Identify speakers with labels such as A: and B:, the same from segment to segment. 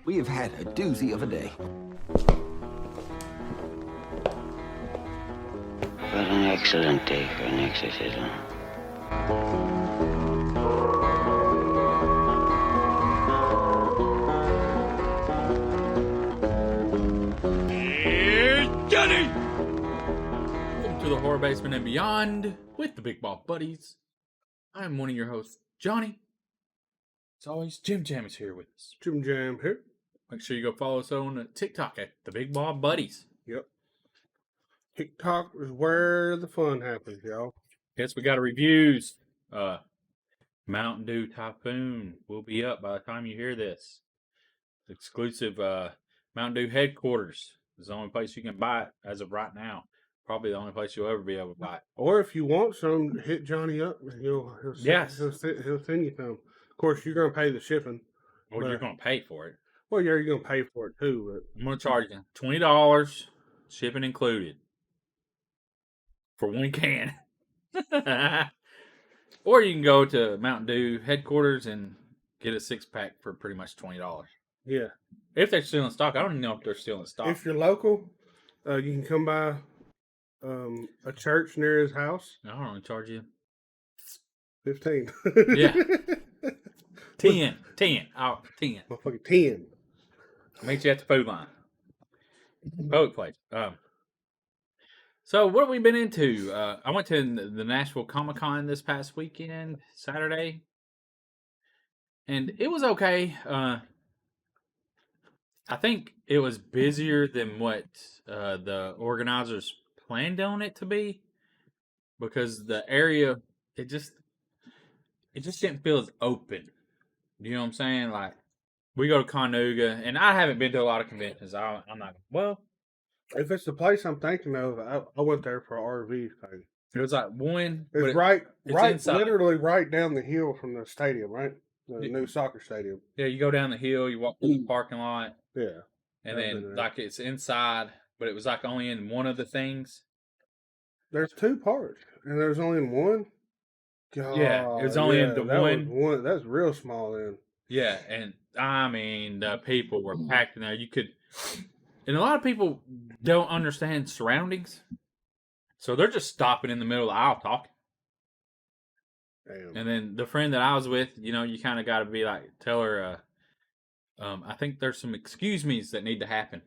A: We have had a doozy of a day.
B: What an excellent day for an exorcism.
C: Johnny! Welcome to the Horror Basement and Beyond with the Big Ball Buddies. I'm one of your hosts, Johnny. As always, Jim Jam is here with us.
D: Jim Jam here.
C: Make sure you go follow us on TikTok at the Big Ball Buddies.
D: Yep. TikTok is where the fun happens, y'all.
C: Yes, we got reviews. Mountain Dew Typhoon will be up by the time you hear this. Exclusive Mountain Dew headquarters. It's the only place you can buy it as of right now. Probably the only place you'll ever be able to buy it.
D: Or if you want some, hit Johnny up. He'll send you some. Of course, you're going to pay the shipping.
C: Well, you're going to pay for it.
D: Well, yeah, you're going to pay for it too. But
C: I'm going to charge you $20, shipping included, for one can. Or you can go to Mountain Dew headquarters and get a 6-pack for pretty much $20.
D: Yeah.
C: If they're still in stock. I don't even know if they're still in stock.
D: If you're local, you can come by a church near his house.
C: I don't charge you
D: 15.
C: Yeah. 10. 10. Oh, 10.
D: Motherfucking 10.
C: Meet you at the food line. Public place. So what have we been into? I went to the Nashville Comic Con this past weekend, Saturday. And it was okay. I think it was busier than what the organizers planned on it to be, because the area it just didn't feel as open. You know what I'm saying? Like, we go to Conuga, and I haven't been to a lot of conventions. I'm not. Well,
D: if it's the place I'm thinking of, I went there for an RV thing.
C: it was like one.
D: It's literally right down the hill from the stadium, right? The new soccer stadium.
C: Yeah, you go down the hill, you walk through the parking lot.
D: Yeah.
C: And then, like, it's inside, but it was, like, only in one of the things.
D: There's two parts, and there's only in one? God,
C: yeah, it was only in the one.
D: That's real small then.
C: Yeah, and, I mean, the people were packed in there. And a lot of people don't understand surroundings. So they're just stopping in the middle of the aisle talking.
D: Damn.
C: And then the friend that I was with, you kind of got to be like, tell her, I think there's some excuse me's that need to happen.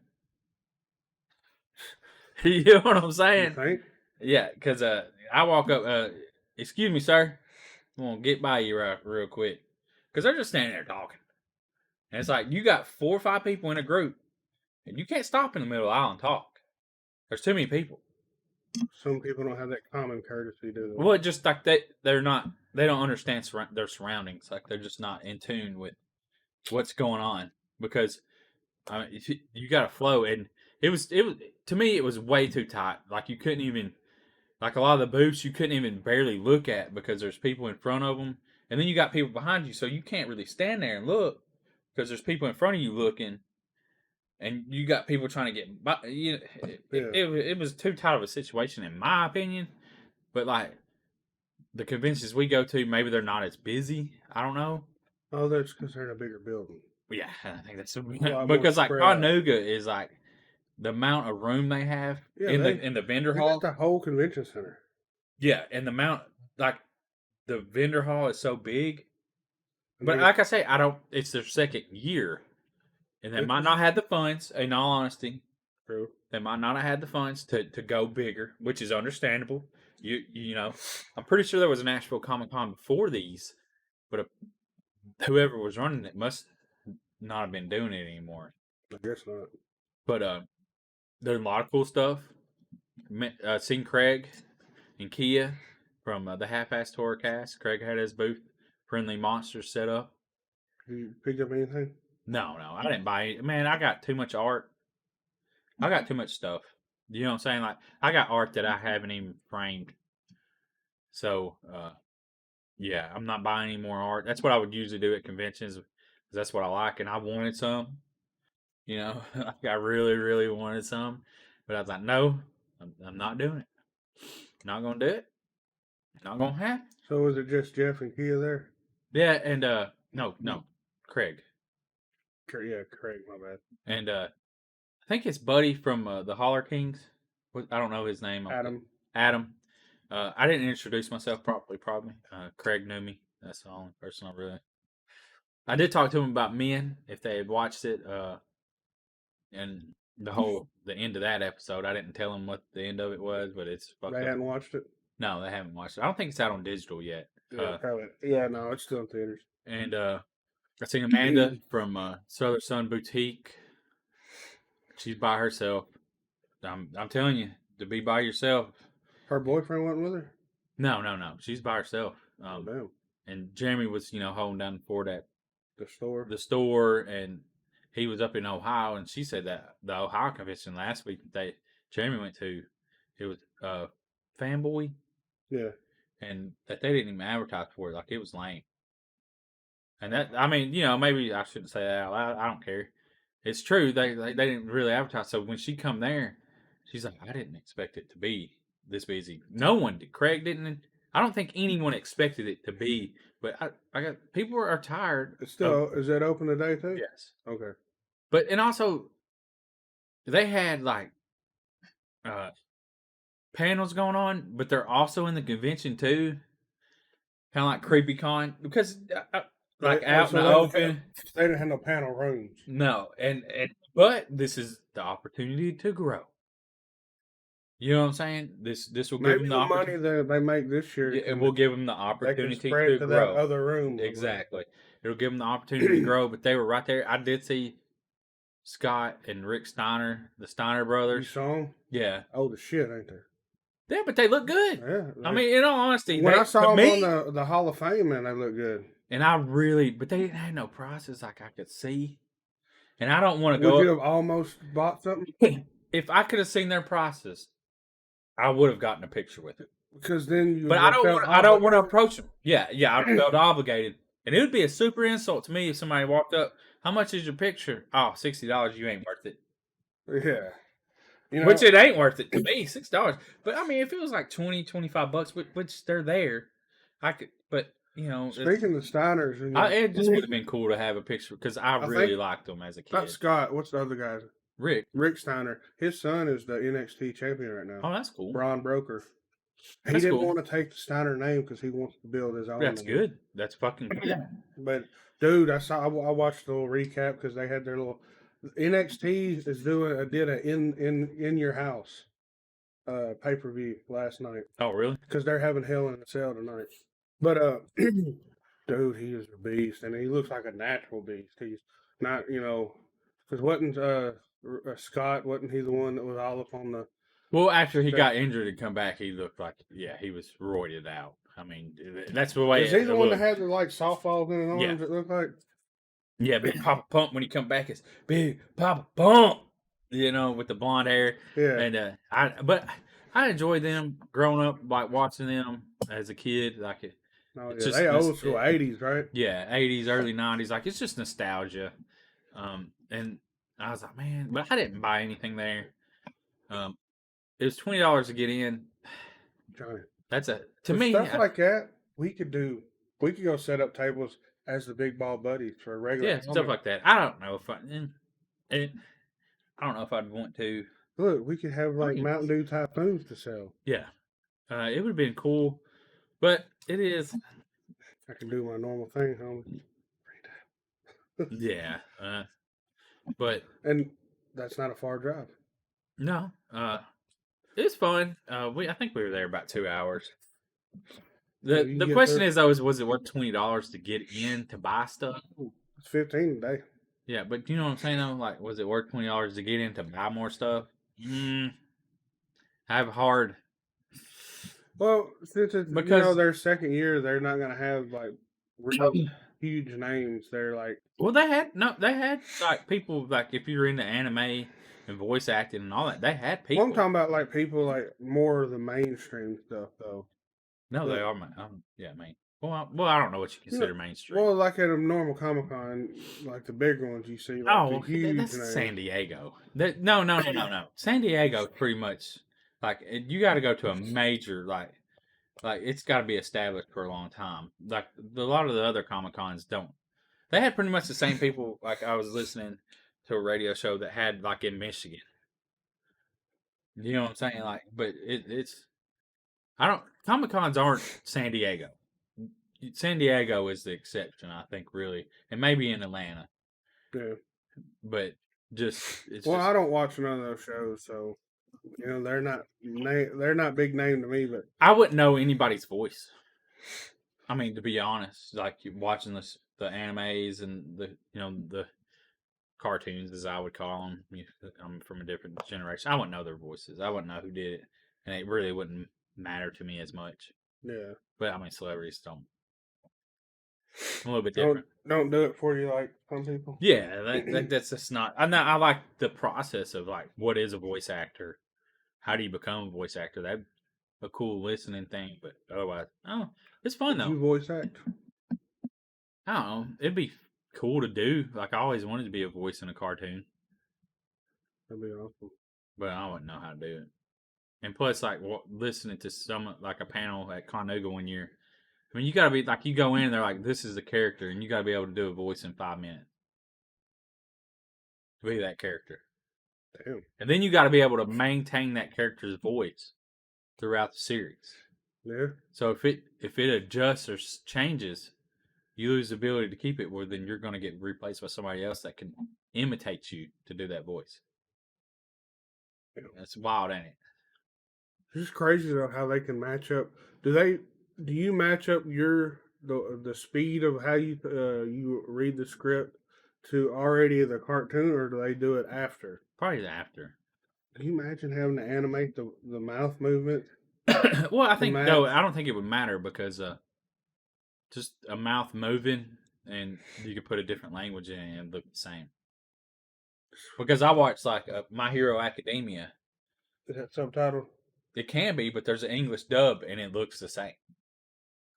C: You know what I'm saying?
D: You think?
C: Yeah, because I walk up, excuse me, sir. I'm going to get by you real quick. Because they're just standing there talking. And it's like, you got 4 or 5 people in a group, and you can't stop in the middle of the aisle and talk. There's too many people.
D: Some people don't have that common courtesy, do they?
C: Well, just like they don't understand their surroundings. Like, they're just not in tune with what's going on, because you got to flow. And it was to me, it was way too tight. Like, you couldn't even, like, a lot of the booths you couldn't even barely look at, because there's people in front of them, and then you got people behind you, so you can't really stand there and look, because there's people in front of you looking, and you got people trying to get by. It was too tight of a situation, in my opinion. But, like, the conventions we go to, maybe they're not as busy. I don't know.
D: Oh, that's because they're in a bigger building.
C: Yeah, I think that's because, like, Conuga is like the amount of room they have in the vendor hall.
D: The whole convention center.
C: Yeah, and the amount, like, the vendor hall is so big. But like I say, it's their second year, and they might not have the funds. In all honesty,
D: true. They
C: might not have had the funds to go bigger, which is understandable. You know, I'm pretty sure there was a Nashville Comic Con before these, but whoever was running it must not have been doing it anymore.
D: I guess not.
C: But there's a lot of cool stuff. Seen Craig and Kia from the Half-Assed Horror Cast. Craig had his booth, Friendly Monsters, set up.
D: Did you pick up anything?
C: No, I didn't buy it. Man, I got too much art. I got too much stuff. You know what I'm saying? Like, I got art that I haven't even framed. So, yeah, I'm not buying any more art. That's what I would usually do at conventions, because that's what I like, and I wanted some. You know, I really, really wanted some. But I was like, no, I'm not doing it. Not going to do it. Not going to happen.
D: So was it just Jeff and Kia there?
C: Yeah, and no, Craig.
D: Yeah, Craig, my bad.
C: And I think it's Buddy from the Holler Kings. I don't know his name.
D: Adam.
C: Adam. I didn't introduce myself properly, probably. Craig knew me. That's the only person I really. I did talk to him about Men, if they had watched it, and the end of that episode. I didn't tell them what the end of it was, but it's fucked
D: They
C: up.
D: hadn't watched it?
C: No, they haven't watched it. I don't think it's out on digital yet.
D: Yeah, probably. Yeah, no, it's still in theaters.
C: And I seen Amanda from Southern Sun Boutique. She's by herself. I'm telling you, to be by yourself.
D: Her boyfriend wasn't with her?
C: No. She's by herself.
D: Damn.
C: And Jeremy was, holding down the fort at
D: the
C: store, and he was up in Ohio, and she said that the Ohio convention last week that Jeremy went to, it was Fanboy.
D: Yeah.
C: And that they didn't even advertise for it. Like, it was lame. And that, I mean, maybe I shouldn't say that out loud. I don't care. It's true. They didn't really advertise. So when she come there, she's like, I didn't expect it to be this busy. No one did. Craig didn't. I don't think anyone expected it to be. But I got people are tired.
D: It's still is that open today too?
C: Yes.
D: Okay.
C: But and also, they had like panels going on, but they're also in the convention too. Kind of like Creepy Con because. Like out in the open.
D: They didn't have no panel rooms.
C: No, but this is the opportunity to grow. You know what I'm saying? This will give them the
D: money that they make this year.
C: It will give them the opportunity
D: to grow. That other room.
C: Exactly. It'll give them the opportunity to grow. But they were right there. I did see Scott and Rick Steiner, the Steiner brothers.
D: You saw them?
C: Yeah.
D: Old as shit, ain't they?
C: Yeah, but they look good.
D: Yeah.
C: I mean, in all honesty,
D: when I saw them on the Hall of Fame, man, they look good.
C: And but they didn't have no prices like I could see. And I don't want to go.
D: Would you have almost bought something?
C: If I could have seen their prices, I would have gotten a picture with it.
D: Because then you.
C: But I don't want to approach them. Yeah, I felt obligated. And it would be a super insult to me if somebody walked up, how much is your picture? Oh, $60, you ain't worth it.
D: Yeah.
C: Which it ain't worth it to me, $6. But I mean, if it was like $20, $25, which they're there, I could, but.
D: Speaking of Steiners,
C: it just would have been cool to have a picture because I really liked them as a kid.
D: Not Scott. What's the other guy?
C: Rick
D: Steiner. His son is the NXT champion right now.
C: Oh, that's cool.
D: Braun Broker. He didn't want to take the Steiner name because he wants to build his own.
C: That's good. That's fucking good.
D: But dude, I watched the little recap because they had their little NXT did a in your house pay-per-view last night.
C: Oh, really?
D: Because they're having Hell in a Cell tonight. But dude, he is a beast, and he looks like a natural beast. He's not, because wasn't Scott, wasn't he the one that was all up on the?
C: Well, after he got injured and come back, he looked like he was roided out. I mean, that's the way.
D: Is he the one that had the like softballs in his arms? It looked like.
C: Yeah, Big Papa Pump when he come back is Big Papa Pump. With the blonde hair.
D: Yeah.
C: And I enjoyed them growing up, like watching them as a kid, like it.
D: Oh, yeah. They old school 80s, right?
C: Yeah, 80s, early 90s. Like, it's just nostalgia. And I was like, man, but I didn't buy anything there. It was $20 to get in.
D: Johnny.
C: That's to me.
D: Stuff like that, we could go set up tables as the Big Ball Buddies for a regular.
C: Yeah, stuff like that. I don't know if I don't know if I'd want to.
D: Look, we could have like Mountain Dew Typhoons to sell.
C: Yeah. It would have been cool. But it is.
D: I can do my normal thing, homie.
C: Yeah. But.
D: And that's not a far drive.
C: No. It's fun. I think we were there about 2 hours. The question is, though, was it worth $20 to get in to buy stuff?
D: It's $15 a day.
C: Yeah, but you know what I'm saying, though? Like, was it worth $20 to get in to buy more stuff? I have hard.
D: Well, since it's their second year, they're not going to have like real huge names. They're like,
C: well, they had like people like if you're into anime and voice acting and all that, they had people.
D: Well, I'm talking about like people like more of the mainstream stuff, though.
C: No, they are main. Well, I don't know what you consider mainstream.
D: Well, like at a normal Comic-Con, like the bigger ones you see.
C: Like that's San Diego. No. San Diego is pretty much like you got to go to a major like it's got to be established for a long time. Like a lot of the other Comic-Cons don't. They had pretty much the same people. Like I was listening to a radio show that had like in Michigan. You know what I'm saying? Like, but it's I don't Comic Cons aren't San Diego. San Diego is the exception, I think, really, and maybe in Atlanta.
D: Yeah.
C: But just it's
D: Well,
C: just
D: I don't watch none of those shows, so they're not big name to me. But
C: I wouldn't know anybody's voice. I mean, to be honest, like you watching the animes and the cartoons, as I would call them. I'm from a different generation. I wouldn't know their voices. I wouldn't know who did it, and it really wouldn't matter to me as much.
D: yeah,
C: But I mean, celebrities don't. A little bit
D: don't
C: different.
D: don't do it for you like some people.
C: Yeah, that's just not. I like the process of like what is a voice actor. How do you become a voice actor? That's a cool listening thing, but otherwise, oh, it's fun
D: Did
C: though.
D: you voice act?
C: I don't know. It'd be cool to do. Like I always wanted to be a voice in a cartoon,
D: That'd be awesome.
C: but I wouldn't know how to do it. And plus, like listening to some like a panel at Conuga one year. I mean, you gotta be like you go in and they're like, "This is the character," and you gotta be able to do a voice in 5 minutes to be that character.
D: Damn.
C: And then you got to be able to maintain that character's voice throughout the series.
D: Yeah.
C: So if it adjusts or changes, you lose the ability to keep it. Where then you're going to get replaced by somebody else that can imitate you to do that voice.
D: Yeah.
C: That's wild, ain't it?
D: It's just crazy though how they can match up. Do you match up the speed of how you read the script to already the cartoon, or do they do it after?
C: Probably after.
D: Can you imagine having to animate the mouth movement?
C: Well, I think no,
D: match?
C: I don't think it would matter because just a mouth moving and you could put a different language in it and look the same. Because I watched like My Hero Academia.
D: Is that subtitled?
C: It can be, but there's an English dub and it looks the same.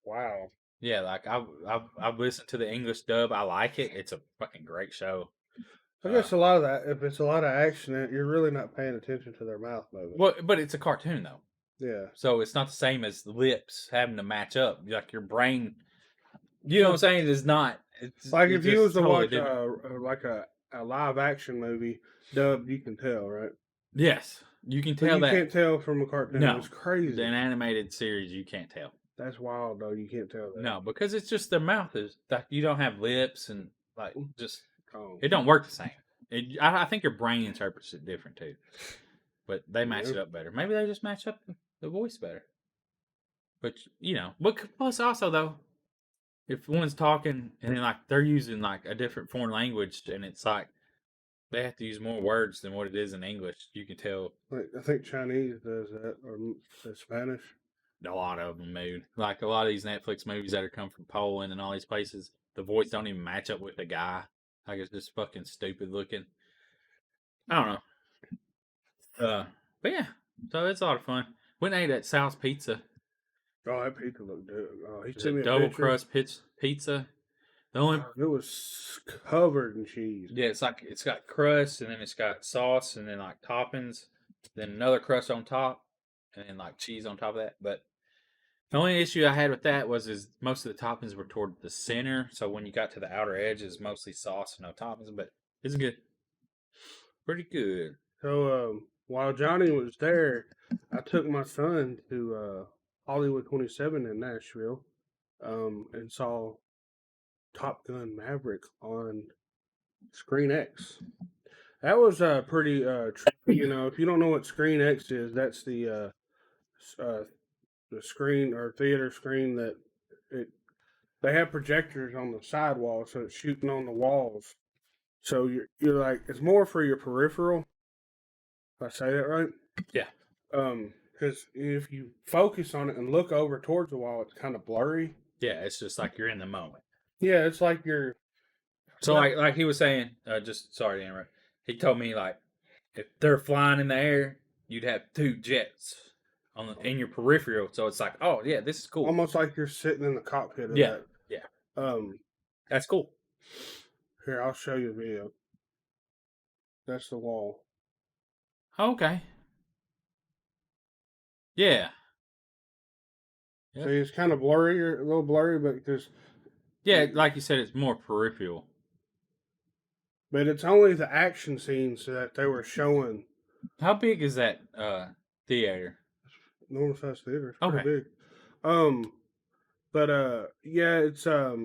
D: Wow.
C: Yeah, like I've listened to the English dub. I like it. It's a fucking great show.
D: I guess a lot of that, if it's a lot of action, you're really not paying attention to their mouth movement.
C: Well, but it's a cartoon though,
D: Yeah.
C: so it's not the same as the lips having to match up. Like your brain, you know what I'm saying? Is not. It's,
D: Like
C: it's
D: if you
C: just
D: was to
C: totally
D: watch
C: different.
D: like a live action movie dubbed, you can tell, right?
C: Yes, you can
D: But
C: tell
D: you
C: that.
D: can't tell from a cartoon.
C: No,
D: It's crazy.
C: an animated series, you can't tell.
D: That's wild, though. You can't tell that.
C: No, because it's just their mouth is like you don't have lips and like just
D: Oh.
C: it don't work the same. I think your brain interprets it different too, but they match
D: Yeah.
C: it up better. Maybe they just match up the voice better. But but plus also though, if one's talking and then like they're using like a different foreign language and it's like they have to use more words than what it is in English, you can tell
D: Like, I think Chinese does that, or Spanish.
C: a lot of them move. Like a lot of these Netflix movies that are come from Poland and all these places, the voice don't even match up with the guy. Like it's just fucking stupid looking. I don't know. But yeah, so it's a lot of fun. Went and ate at Sal's Pizza.
D: Oh, that pizza looked good. Oh, he
C: It's a
D: sent me a
C: double
D: picture.
C: crust pizza. The only
D: It was covered in cheese.
C: yeah, it's like it's got crust and then it's got sauce and then like toppings, then another crust on top, and then like cheese on top of that. But the only issue I had with that is most of the toppings were toward the center, so when you got to the outer edge, it's mostly sauce and no toppings. But it's good, pretty good.
D: So while Johnny was there, I took my son to Hollywood 27 in Nashville, and saw Top Gun Maverick on Screen X. That was pretty trippy. If you don't know what Screen X is, that's the screen or theater screen that it they have projectors on the sidewall, so it's shooting on the walls. So you're like, it's more for your peripheral. If I say that right.
C: Yeah.
D: Because if you focus on it and look over towards the wall, it's kind of blurry.
C: Yeah, it's just like you're in the moment.
D: Yeah, it's like you're.
C: So like he was saying, just sorry to interrupt. He told me like if they're flying in the air, you'd have two jets in your peripheral. So it's like, oh yeah, this is cool.
D: Almost like you're sitting in the cockpit of
C: Yeah,
D: that.
C: yeah. That's cool.
D: Here, I'll show you a video. That's the wall.
C: Okay. Yeah. Yep.
D: See, it's kind of blurry, or a little blurry, but because
C: Yeah, like you said, it's more peripheral.
D: But it's only the action scenes that they were showing.
C: How big is that theater?
D: Normal size theater. It's pretty
C: Okay.
D: big. But yeah, it's what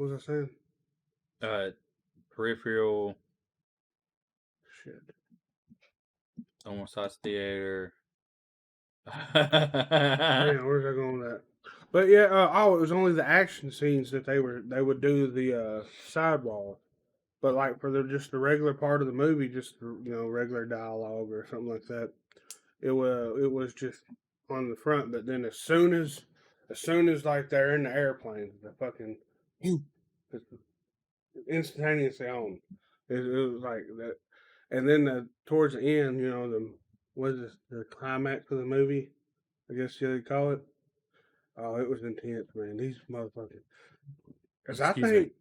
D: was I saying?
C: Peripheral,
D: Shit.
C: normal size theater.
D: Damn, where's I going with that? But yeah, it was only the action scenes that they would do the sidewall. But like for just the regular part of the movie, just regular dialogue or something like that, it was just on the front. But then as soon as like they're in the airplane, the fucking it's instantaneously on. It was like that, and then towards the end, what is this, the climax of the movie? I guess you'd call it. Oh, it was intense, man. These motherfuckers. Because I
C: Excuse me.
D: think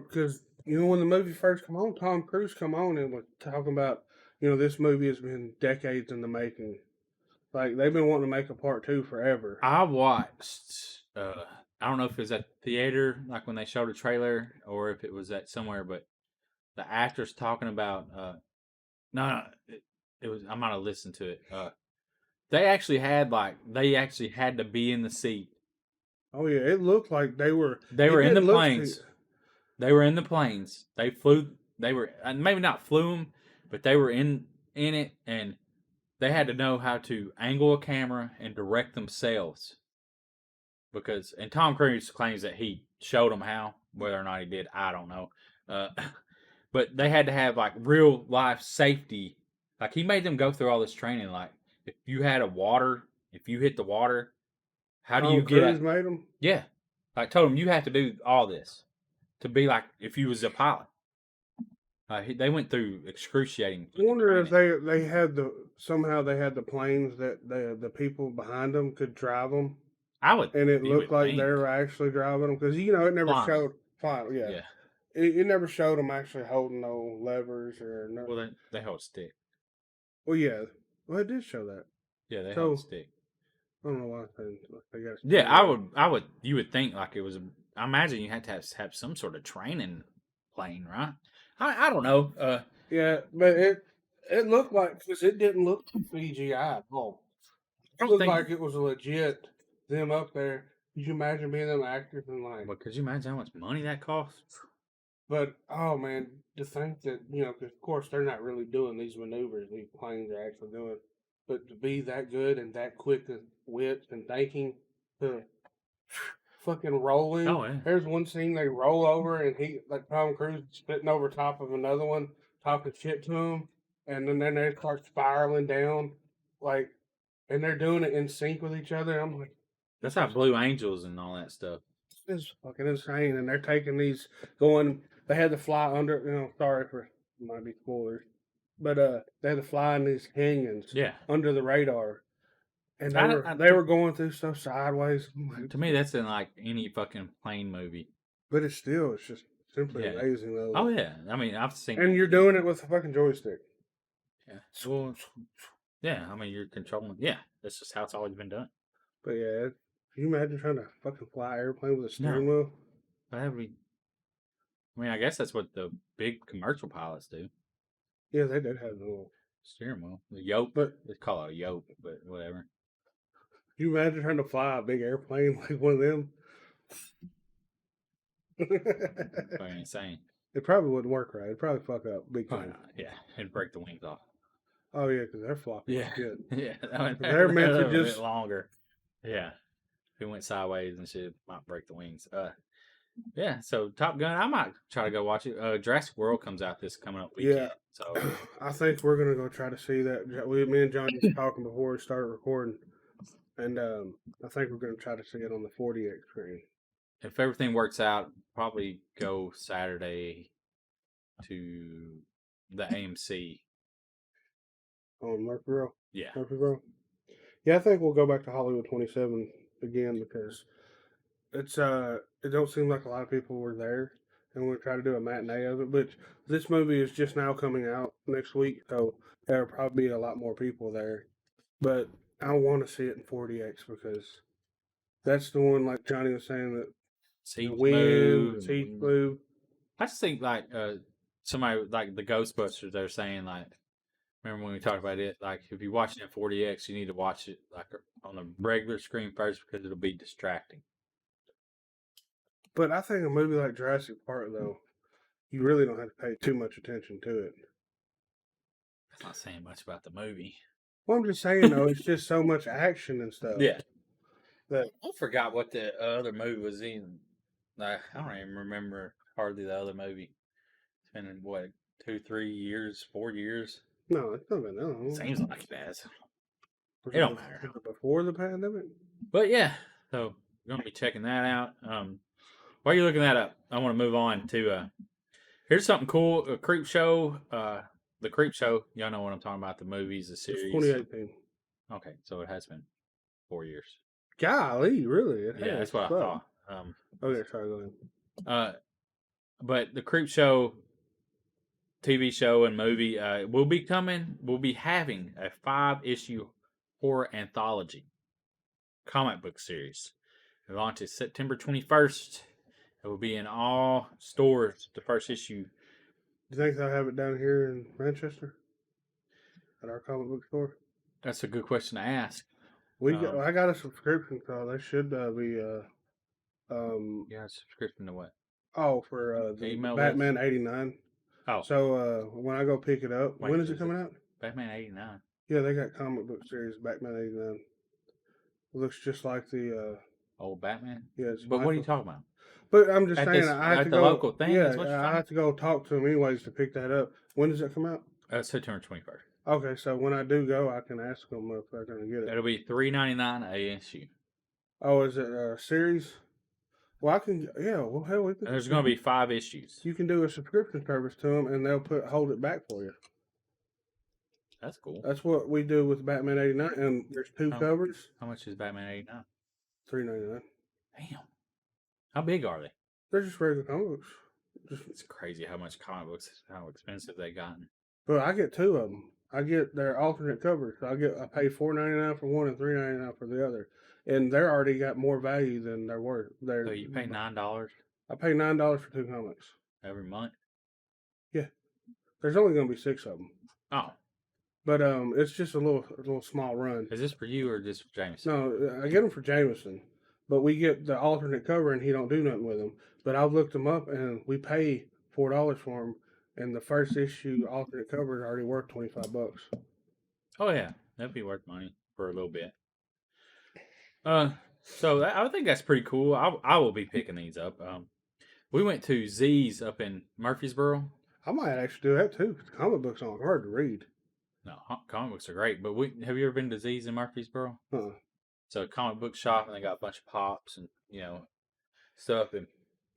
D: because when the movie first come on, Tom Cruise come on and was talking about this movie has been decades in the making. Like they've been wanting to make a part 2 forever.
C: I watched. I don't know if it was at the theater, like when they showed a trailer, or if it was at somewhere. But the actors talking about. No, it was. I might have listened to it. They actually had to be in the seat.
D: Oh yeah, it looked like they were.
C: They
D: It
C: were in the
D: didn't look
C: planes. They were in the planes. They flew. They were maybe not flew them, but they were in it, and they had to know how to angle a camera and direct themselves. And Tom Cruise claims that he showed them how. Whether or not he did, I don't know. Uh, but they had to have like real life safety. Like he made them go through all this training. Like if you hit the water, how do
D: Tom
C: you get
D: Cruise
C: out?
D: made them.
C: Yeah, like told him you have to do all this to be like if you was a pilot. They went through excruciating.
D: I wonder if
C: training.
D: they had somehow they had the planes that the people behind them could drive them, and it
C: You
D: looked
C: would
D: like they
C: think
D: were actually driving them because it never
C: flying.
D: showed. Fine, yeah,
C: Yeah.
D: it never showed them actually holding no levers or no.
C: Well, they held a stick.
D: Well, yeah, well, it did show that.
C: Yeah, they held a
D: So
C: stick.
D: I don't know why they got.
C: Yeah, I would. You would think like it was. I imagine you had to have some sort of training plane, right? I don't know.
D: Yeah, but it looked like because it didn't look CGI at all.
C: I
D: It
C: don't
D: looked
C: think.
D: like it was legit them up there. Could you imagine being them actors and like?
C: But could you imagine how much money that costs?
D: But oh man, to think that because of course they're not really doing these maneuvers these planes are actually doing, but to be that good and that quick of wit and thinking to fucking rolling.
C: Oh yeah,
D: There's one scene they roll over and he like Tom Cruise spitting over top of another one, talking shit to him, and then they start spiraling down, like, and they're doing it in sync with each other. I'm like,
C: that's
D: this
C: how
D: is
C: Blue Angels and all that stuff.
D: this is fucking insane. And they're taking these going. They had to fly under. Sorry for might be spoilers, but they had to fly in these canyons
C: Yeah,
D: under the radar, and they
C: I,
D: were
C: I,
D: they were going through stuff sideways.
C: to me, that's in like any fucking plane movie.
D: But it's just simply
C: Yeah.
D: amazing though.
C: Oh yeah. I mean, I've seen.
D: And you're doing it with a fucking joystick.
C: Yeah. Well, yeah. I mean, you're controlling. Yeah, that's just how it's always been done.
D: But yeah, can you imagine trying to fucking fly an airplane with a steering
C: No,
D: wheel?
C: that would be. I mean, I guess that's what the big commercial pilots do.
D: Yeah, they did have the little.
C: Steering wheel, the yoke.
D: But
C: They call it a yoke, but whatever.
D: can you imagine trying to fly a big airplane like one of them?
C: Fucking insane.
D: It probably wouldn't work right. It'd probably fuck up big
C: Probably
D: time.
C: not. Yeah, and break the wings off.
D: Oh yeah, because they're floppy.
C: Yeah,
D: Shit.
C: yeah.
D: They're meant to
C: a bit
D: just.
C: longer. Yeah, if it went sideways and shit, might break the wings. Yeah. So Top Gun, I might try to go watch it. Jurassic World comes out this coming up weekend.
D: Yeah.
C: So
D: I think we're gonna go try to see that. Me and John was talking before we started recording, and I think we're gonna try to see it on the 40x screen.
C: if everything works out, probably go Saturday to the AMC.
D: On Murfreesboro.
C: Yeah.
D: Murfreesboro. Yeah, I think we'll go back to Hollywood 27 again because it don't seem like a lot of people were there, and we'll try to do a matinee of it. But this movie is just now coming out next week, so there'll probably be a lot more people there. But I want to see it in 40x because that's the one, like Johnny was saying, that
C: Seeds
D: wind,
C: move.
D: the
C: And
D: seeds
C: wind.
D: move.
C: I just think like somebody like the Ghostbusters. They're saying like, remember when we talked about it? Like if you're watching it 40x, you need to watch it like on a regular screen first because it'll be distracting.
D: But I think a movie like Jurassic Park, though, you really don't have to pay too much attention to it.
C: That's not saying much about the movie.
D: Well, I'm just saying, though, it's just so much action and stuff.
C: Yeah.
D: That
C: I forgot what the other movie was in. Like, I don't even remember hardly the other movie. It's been in what 2, 3 years, 4 years.
D: no, it's not been that long.
C: Seems like it has.
D: Was
C: It don't matter.
D: Was it before the pandemic?
C: But yeah, so we're gonna be checking that out. While you're looking that up, I want to move on to here's something cool. A Creep Show. The Creep Show. Y'all know what I'm talking about. The movies, the
D: It's
C: series.
D: 2018.
C: Okay, so it has been 4 years.
D: Golly, really? It
C: Yeah,
D: has.
C: that's what I
D: Fuck.
C: thought.
D: Okay, sorry, go ahead.
C: But the Creep Show TV show and movie will be coming. We'll be having a 5-issue horror anthology comic book series. It launches September 21st. It will be in all stores. The first issue.
D: Do you think they'll have it down here in Manchester at our comic book store?
C: That's a good question to ask.
D: I got a subscription, so they should be.
C: You got a subscription to what?
D: Oh, for the
C: Email
D: Batman '89.
C: Oh,
D: So when I go pick it up,
C: Wait,
D: when is it
C: is
D: coming out?
C: Batman '89.
D: Yeah, they got comic book series Batman '89. It looks just like the
C: Old Batman.
D: yeah. It's
C: But what are you
D: Michael.
C: talking about?
D: But I'm just
C: At
D: saying,
C: this-
D: I have
C: at
D: to
C: the
D: go.
C: local thing,
D: Yeah,
C: is what you're
D: I
C: talking
D: have to go talk to them anyways to pick that up. When does it come out?
C: September 21st.
D: Okay, so when I do go, I can ask them if they're going to get it.
C: It'll be $3.99 a issue.
D: Oh, is it a series? Well, I can. Yeah, well, hell, we can.
C: And there's going to be 5 issues.
D: You can do a subscription service to them, and they'll hold it back for you.
C: That's cool.
D: That's what we do with Batman '89, and there's 2
C: Oh.
D: covers,
C: How much is Batman '89?
D: $3.99.
C: Damn. How big are they?
D: They're just regular comic books.
C: It's crazy how much comic books, how expensive they gotten.
D: But I get 2 of them. I get their alternate covers. I pay $4.99 for one and $3.99 for the other, and they're already got more value than they're worth.
C: So you pay $9
D: I pay $9 for 2 comics.
C: every month?
D: There's only going to be 6 of them,
C: Oh,
D: but it's just a little small run.
C: is this for you or just for Jameson?
D: No, I get them for Jameson, but we get the alternate cover, and he don't do nothing with them. But I've looked them up, and we pay $4 for them, and the first issue alternate cover is already worth $25.
C: Oh yeah, that'd be worth money for a little bit. So I think that's pretty cool. I will be picking these up. We went to Z's up in Murfreesboro.
D: I might actually do that too. 'Cause comic books aren't hard to read.
C: No, comic books are great, but have you ever been to Z's in Murfreesboro?
D: Huh.
C: So a comic book shop, and they got a bunch of pops and stuff. And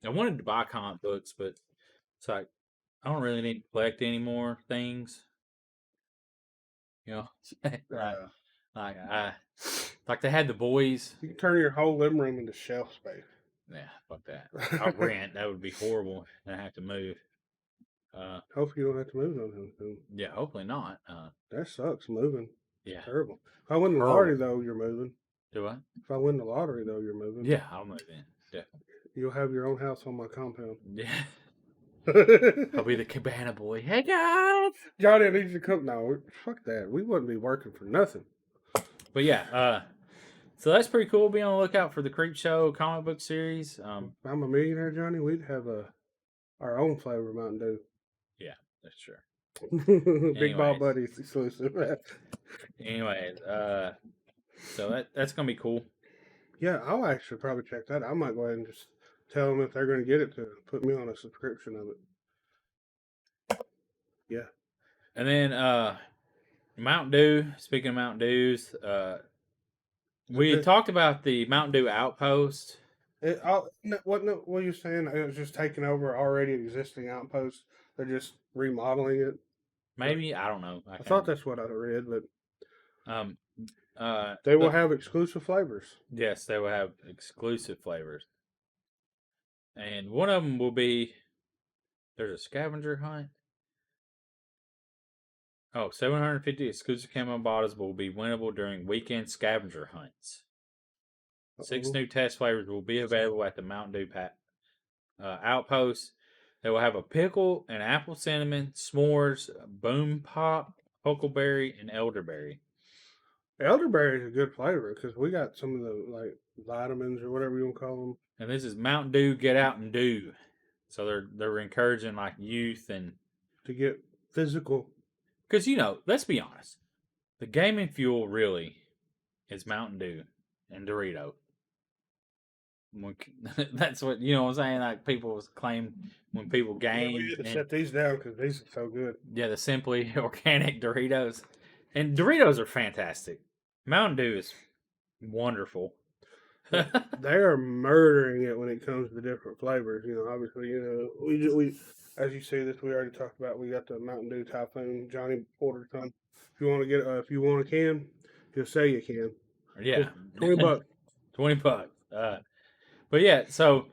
C: I wanted to buy comic books, but it's like I don't really need to collect any more things. Like they had the boys.
D: You can turn your whole living room into shelf space.
C: Yeah, fuck that. I rent. That would be horrible, and I have to move.
D: Hopefully you don't have to move on him soon.
C: Yeah, hopefully not.
D: That sucks, moving.
C: Yeah.
D: Terrible. If I win the lottery, though, you're moving.
C: Do I?
D: If I win the lottery, though, you're moving.
C: Yeah, I'll move in. Definitely.
D: You'll have your own house on my compound.
C: Yeah. I'll be the cabana boy. Hey guys.
D: Johnny, I need you to come. No, fuck that. We wouldn't be working for nothing.
C: But yeah, so that's pretty cool. Be on the lookout for the Creep Show comic book series.
D: If I'm a millionaire, Johnny, we'd have our own flavor Mountain Dew.
C: Yeah, that's true.
D: Big Ball Buddies exclusive.
C: Anyways, so that's gonna be cool.
D: Yeah, I'll actually probably check that. I might go ahead and just tell them if they're going to get it to put me on a subscription of it. Yeah.
C: And then Mountain Dew. Speaking of Mountain Dews, we had talked about the Mountain Dew Outpost.
D: What you're saying? It was just taking over already existing outposts. They're just remodeling it.
C: Maybe, I don't know.
D: I thought that's what I read, but
C: they
D: will have exclusive flavors.
C: Yes, they will have exclusive flavors. And one of them will be, there's a scavenger hunt. Oh, 750 exclusive camo bottles will be winnable during weekend scavenger hunts. 6 new test flavors will be available at the Mountain Dew Outpost. They will have a pickle, an apple cinnamon, s'mores, boom pop, huckleberry, and elderberry.
D: Elderberry is a good flavor because we got some of the like vitamins or whatever you want to call them.
C: And this is Mountain Dew Get Out and Do. So they're encouraging like youth and
D: To get physical.
C: because let's be honest, the gaming fuel really is Mountain Dew and Dorito. That's what what I'm saying. Like people claim when people game,
D: we had to set these down because these are so good.
C: yeah, the simply organic Doritos, and Doritos are fantastic. Mountain Dew is wonderful.
D: They are murdering it when it comes to different flavors. Obviously, we as you see this, we already talked about. We got the Mountain Dew Typhoon. Johnny ordered some. If you want to get, if you want a can, he'll say you can.
C: Yeah,
D: $20.
C: $20. But yeah, so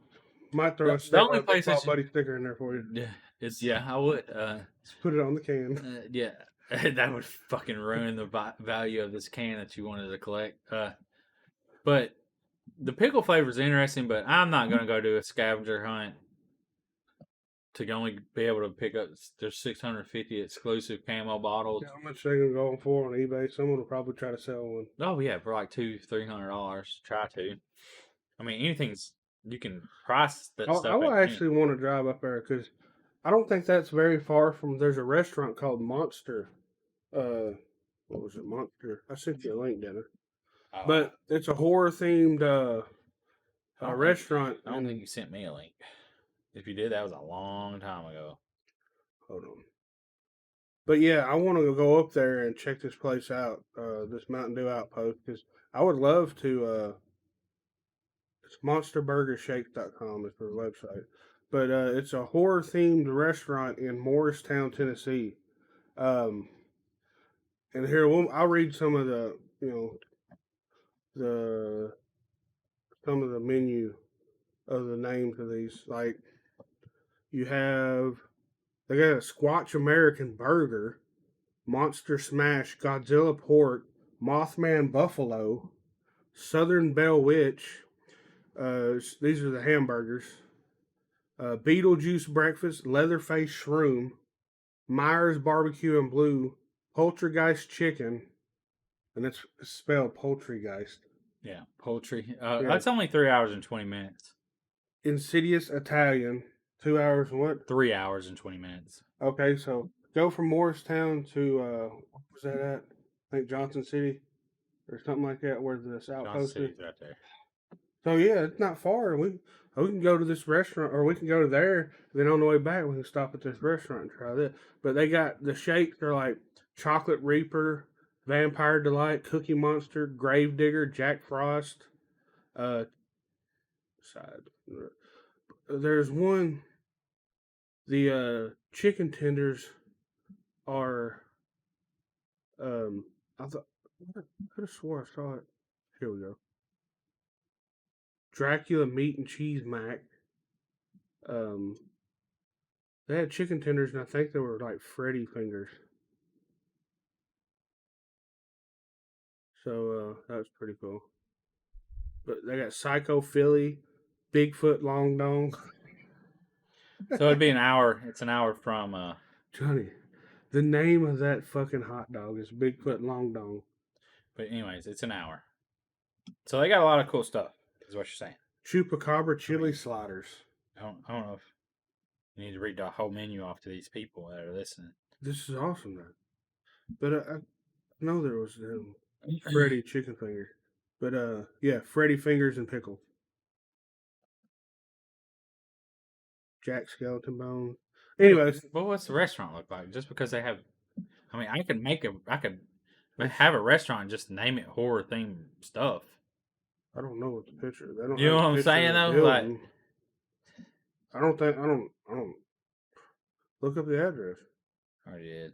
D: Might throw
C: the only place
D: Big Paw Buddy sticker in there for you.
C: Yeah, I would.
D: Just put it on the can.
C: Yeah, that would fucking ruin the value of this can that you wanted to collect. But the pickle flavor is interesting, but I'm not going to go do a scavenger hunt to only be able to pick up. There's 650 exclusive camo bottles.
D: Yeah, how much they gonna go for on eBay? Someone will probably try to sell one.
C: Oh yeah, for like $200-$300. Try to. I mean, anything's you can price that stuff.
D: I would actually want to drive up there because I don't think that's very far from. There's a restaurant called Monster. What was it, Monster? I sent you a link, didn't I? But it's a horror themed restaurant.
C: I don't think you sent me a link. If you did, that was a long time ago.
D: Hold on. But yeah, I want to go up there and check this place out, this Mountain Dew Outpost, because I would love to. It's monsterburgershake.com is their website. But it's a horror themed restaurant in Morristown, Tennessee. And here I'll read some of the some of the menu of the names of these. Like they got a Squatch American Burger, Monster Smash, Godzilla Pork, Mothman Buffalo, Southern Bell Witch. These are the hamburgers. Beetlejuice Breakfast, Leatherface Shroom, Myers Barbecue and Blue, Poltergeist Chicken, and it's spelled Poultrygeist.
C: Yeah, poultry. That's only 3 hours and 20 minutes.
D: Insidious Italian, 2 hours and what?
C: 3 hours and 20 minutes.
D: Okay, so go from Morristown to what was that at? I think Johnson City or something like that, where this outpost is.
C: Right there.
D: So yeah, it's not far. We can go to this restaurant, or we can go to there. Then on the way back, we can stop at this restaurant and try this. But they got the shakes. They're like Chocolate Reaper, Vampire Delight, Cookie Monster, Gravedigger, Jack Frost. There's one. The chicken tenders are. I thought I could have swore I saw it. Here we go. Dracula Meat and Cheese Mac. They had chicken tenders, and I think they were like Freddy fingers. So that was pretty cool. But they got Psycho Philly, Bigfoot Long Dong.
C: So it'd be an hour. It's an hour from.
D: Johnny, the name of that fucking hot dog is Bigfoot Long Dong.
C: But anyways, it's an hour. So they got a lot of cool stuff. Is what you're saying.
D: Chupacabra chili sliders.
C: I don't know if you need to read the whole menu off to these people that are listening.
D: This is awesome, though. But I know there was Freddy chicken fingers. But yeah, Freddy fingers and pickle. Jack skeleton bones. Anyways,
C: but what's the restaurant look like? Just because they have, I mean, I could have a restaurant and just name it horror themed stuff.
D: I don't know what the picture. They don't.
C: You know what I'm saying though? Like,
D: I don't. Look up the address.
C: I did.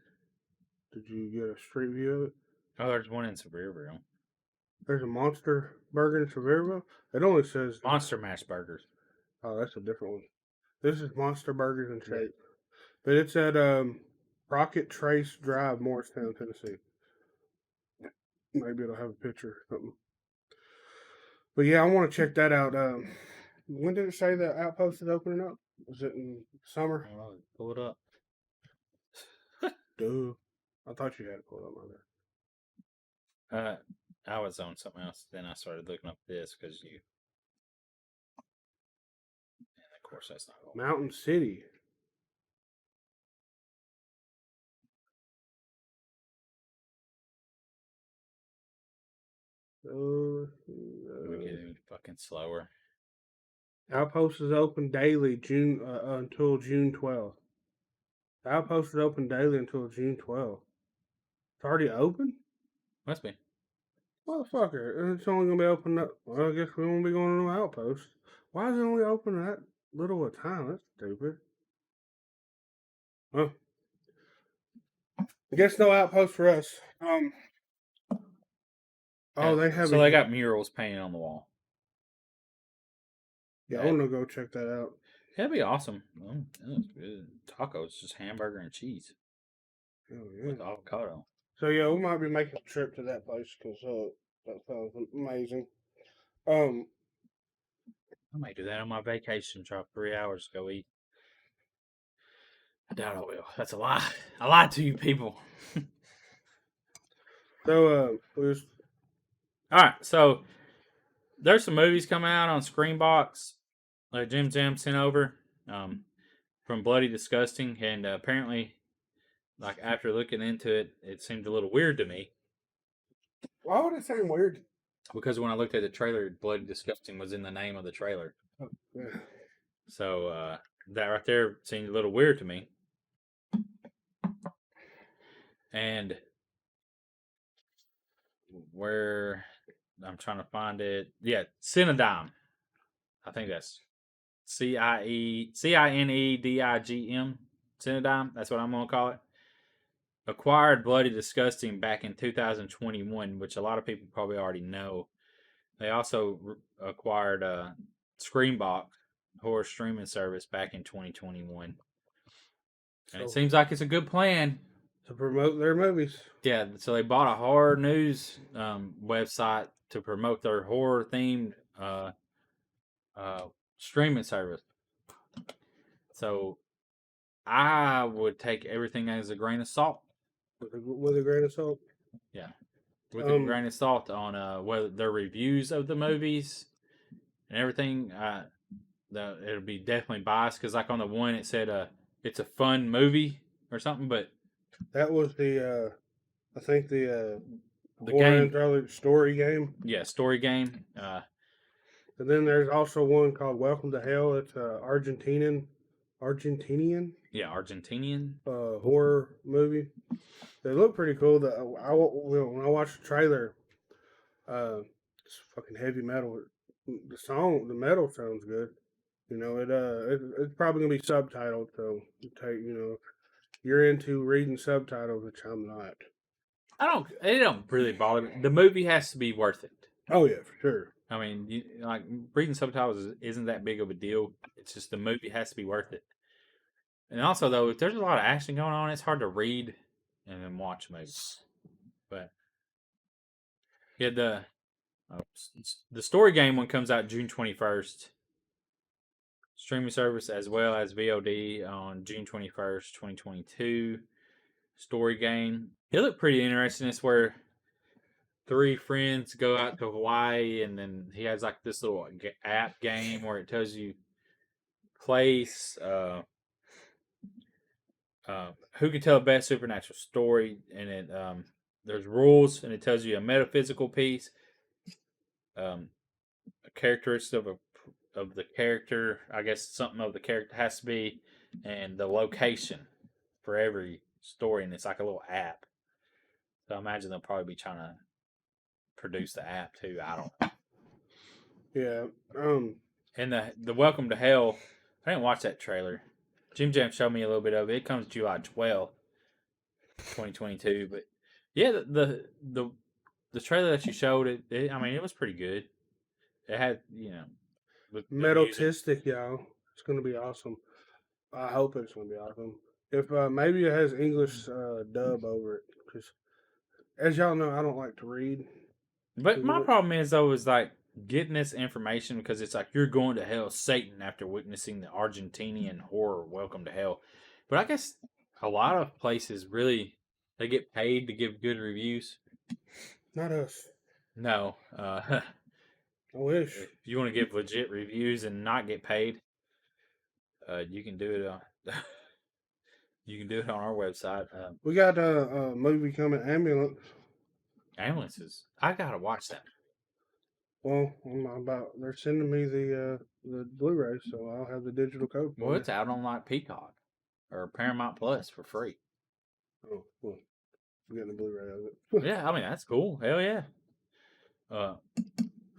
D: Did you get a street view of it?
C: Oh, there's one in Sevierville.
D: There's a Monster Burger in Sevierville. It only says
C: Monster Mash Burgers.
D: Oh, that's a different one. This is Monster Burgers and Shake. But it's at Rocket Trace Drive, Morristown, Tennessee. Maybe it'll have a picture or something. But yeah, I want to check that out. When did it say the outpost is opening up? Was it in summer?
C: Hold on, pull it up.
D: Dude, I thought you had it pulled up on there.
C: I was on something else. Then I started looking up this because you. And of course, that's not going.
D: Mountain City.
C: We're getting fucking slower.
D: Outpost is open daily until June 12th. The Outpost is open daily until June 12th. It's already open?
C: Must be.
D: Motherfucker. And it's only going to be open up. Well, I guess we won't be going to no Outpost. Why is it only open that little a time? That's stupid. Well, I guess no Outpost for us. Oh, they have.
C: So they got murals painted on the wall.
D: Yeah, I want to go check that out.
C: That'd be awesome. That looks good. Tacos, just hamburger and cheese
D: Oh, yeah.
C: with avocado.
D: So yeah, we might be making a trip to that place because that sounds amazing.
C: I might do that on my vacation. Drop 3 hours to go eat. I doubt I will. That's a lie. I lied to you people.
D: So
C: all right. So there's some movies coming out on Screenbox that Jim Jam sent over from Bloody Disgusting, and apparently, like after looking into it, it seemed a little weird to me.
D: why would it seem weird?
C: Because when I looked at the trailer, Bloody Disgusting was in the name of the trailer.
D: Oh, yeah.
C: So that right there seemed a little weird to me. And where I'm trying to find it. Yeah, Cinedigm. I think that's Cinedigm. Cinedigm. That's what I'm going to call it. Acquired Bloody Disgusting back in 2021, which a lot of people probably already know. They also acquired Screenbox horror streaming service back in 2021. And it seems like it's a good plan
D: to promote their movies.
C: Yeah, so they bought a horror news website to promote their horror themed streaming service. So I would take everything as a grain of salt.
D: With a grain of salt?
C: Yeah. With a grain of salt on whether their reviews of the movies and everything. It'll be definitely biased because, like, on the one it said it's a fun movie or something, but
D: that was the I think the
C: game
D: story game.
C: Yeah, story game.
D: And then there's also one called Welcome to Hell. It's Argentinian.
C: Yeah, Argentinian.
D: Horror movie. They look pretty cool. When I watched the trailer, it's fucking heavy metal. The metal sounds good. You know, it's probably gonna be subtitled, so you're into reading subtitles, which I'm not.
C: It don't really bother me. The movie has to be worth it.
D: Oh yeah, for sure.
C: I mean, reading subtitles isn't that big of a deal. It's just the movie has to be worth it. And also, though, if there's a lot of action going on, it's hard to read and then watch movies. But yeah, the story game one comes out June 21st. Streaming service as well as VOD on June 21st, 2022. Story game. It looked pretty interesting. It's where 3 friends go out to Hawaii, and then he has like this little app game where it tells you place, who can tell the best supernatural story, and it there's rules, and it tells you a metaphysical piece, a characteristic of the character. I guess something of the character has to be, and the location for every story, and it's like a little app. So I imagine they'll probably be trying to produce the app too. I don't know.
D: Yeah.
C: And the Welcome to Hell, I didn't watch that trailer. Jim Jam showed me a little bit of it. It comes July 12th, 2022. But yeah, the trailer that you showed, it was pretty good. It had,
D: Metaltistic, y'all. It's gonna be awesome. I hope it's gonna be awesome. If maybe it has English dub over it, because as y'all know, I don't like to read.
C: But my problem is though, is like getting this information because it's like you're going to hell, Satan, after witnessing the Argentinian horror Welcome to Hell. But I guess a lot of places really they get paid to give good reviews.
D: Not us.
C: No,
D: I wish.
C: if you want to give legit reviews and not get paid, you can do it on you can do it on our website.
D: We got a movie coming, Ambulance.
C: Ambulances, I gotta watch that.
D: Well, they're sending me the Blu-ray, so I'll have the digital code.
C: Well, it's out on like Peacock or Paramount Plus for free.
D: Oh, well, I'm getting the Blu-ray of it.
C: Yeah, I mean that's cool. Hell yeah.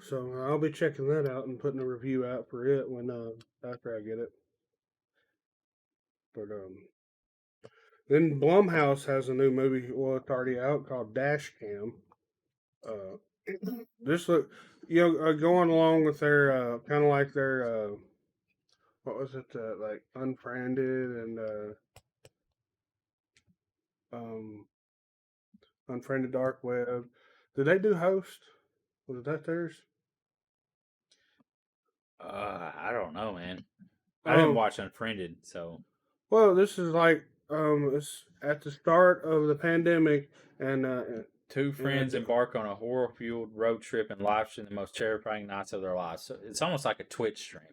D: So I'll be checking that out and putting a review out for it when after I get it. But then Blumhouse has a new movie. Well, it's already out called Dash Cam. This look, going along with their kind of like their what was it, like Unfriended and Unfriended Dark Web. Did they do Host? Was that theirs?
C: I don't know, man. I didn't watch Unfriended, so.
D: Well, this is like it's at the start of the pandemic, and
C: Two friends embark on a horror-fueled road trip and live stream the most terrifying nights of their lives. So it's almost like a Twitch stream.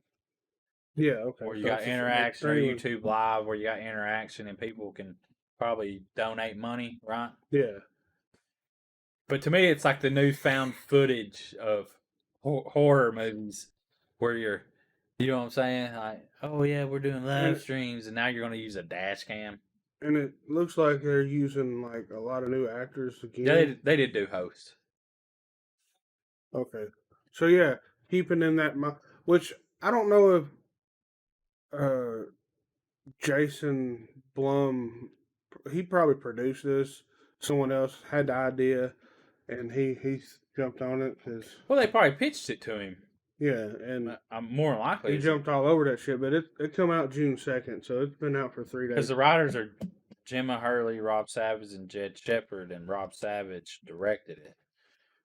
D: Yeah, okay.
C: Where you
D: So
C: got
D: it's just
C: interaction, or
D: streaming.
C: YouTube Live, where you got interaction and people can probably donate money, right?
D: Yeah.
C: But to me, it's like the newfound footage of horror movies where you know what I'm saying? Like, oh yeah, we're doing live streams, and now you're going to use a dash cam.
D: And it looks like they're using like a lot of new actors again.
C: Yeah, they did do Host.
D: Okay. So yeah, keeping in that which I don't know if Jason Blum, he probably produced this. Someone else had the idea, and he jumped on it because
C: Well, they probably pitched it to him.
D: yeah, and
C: I'm more likely
D: he jumped all over that shit. But it come out June 2nd, so it's been out for 3 days.
C: because the writers are Gemma Hurley, Rob Savage, and Jed Shepard, and Rob Savage directed it.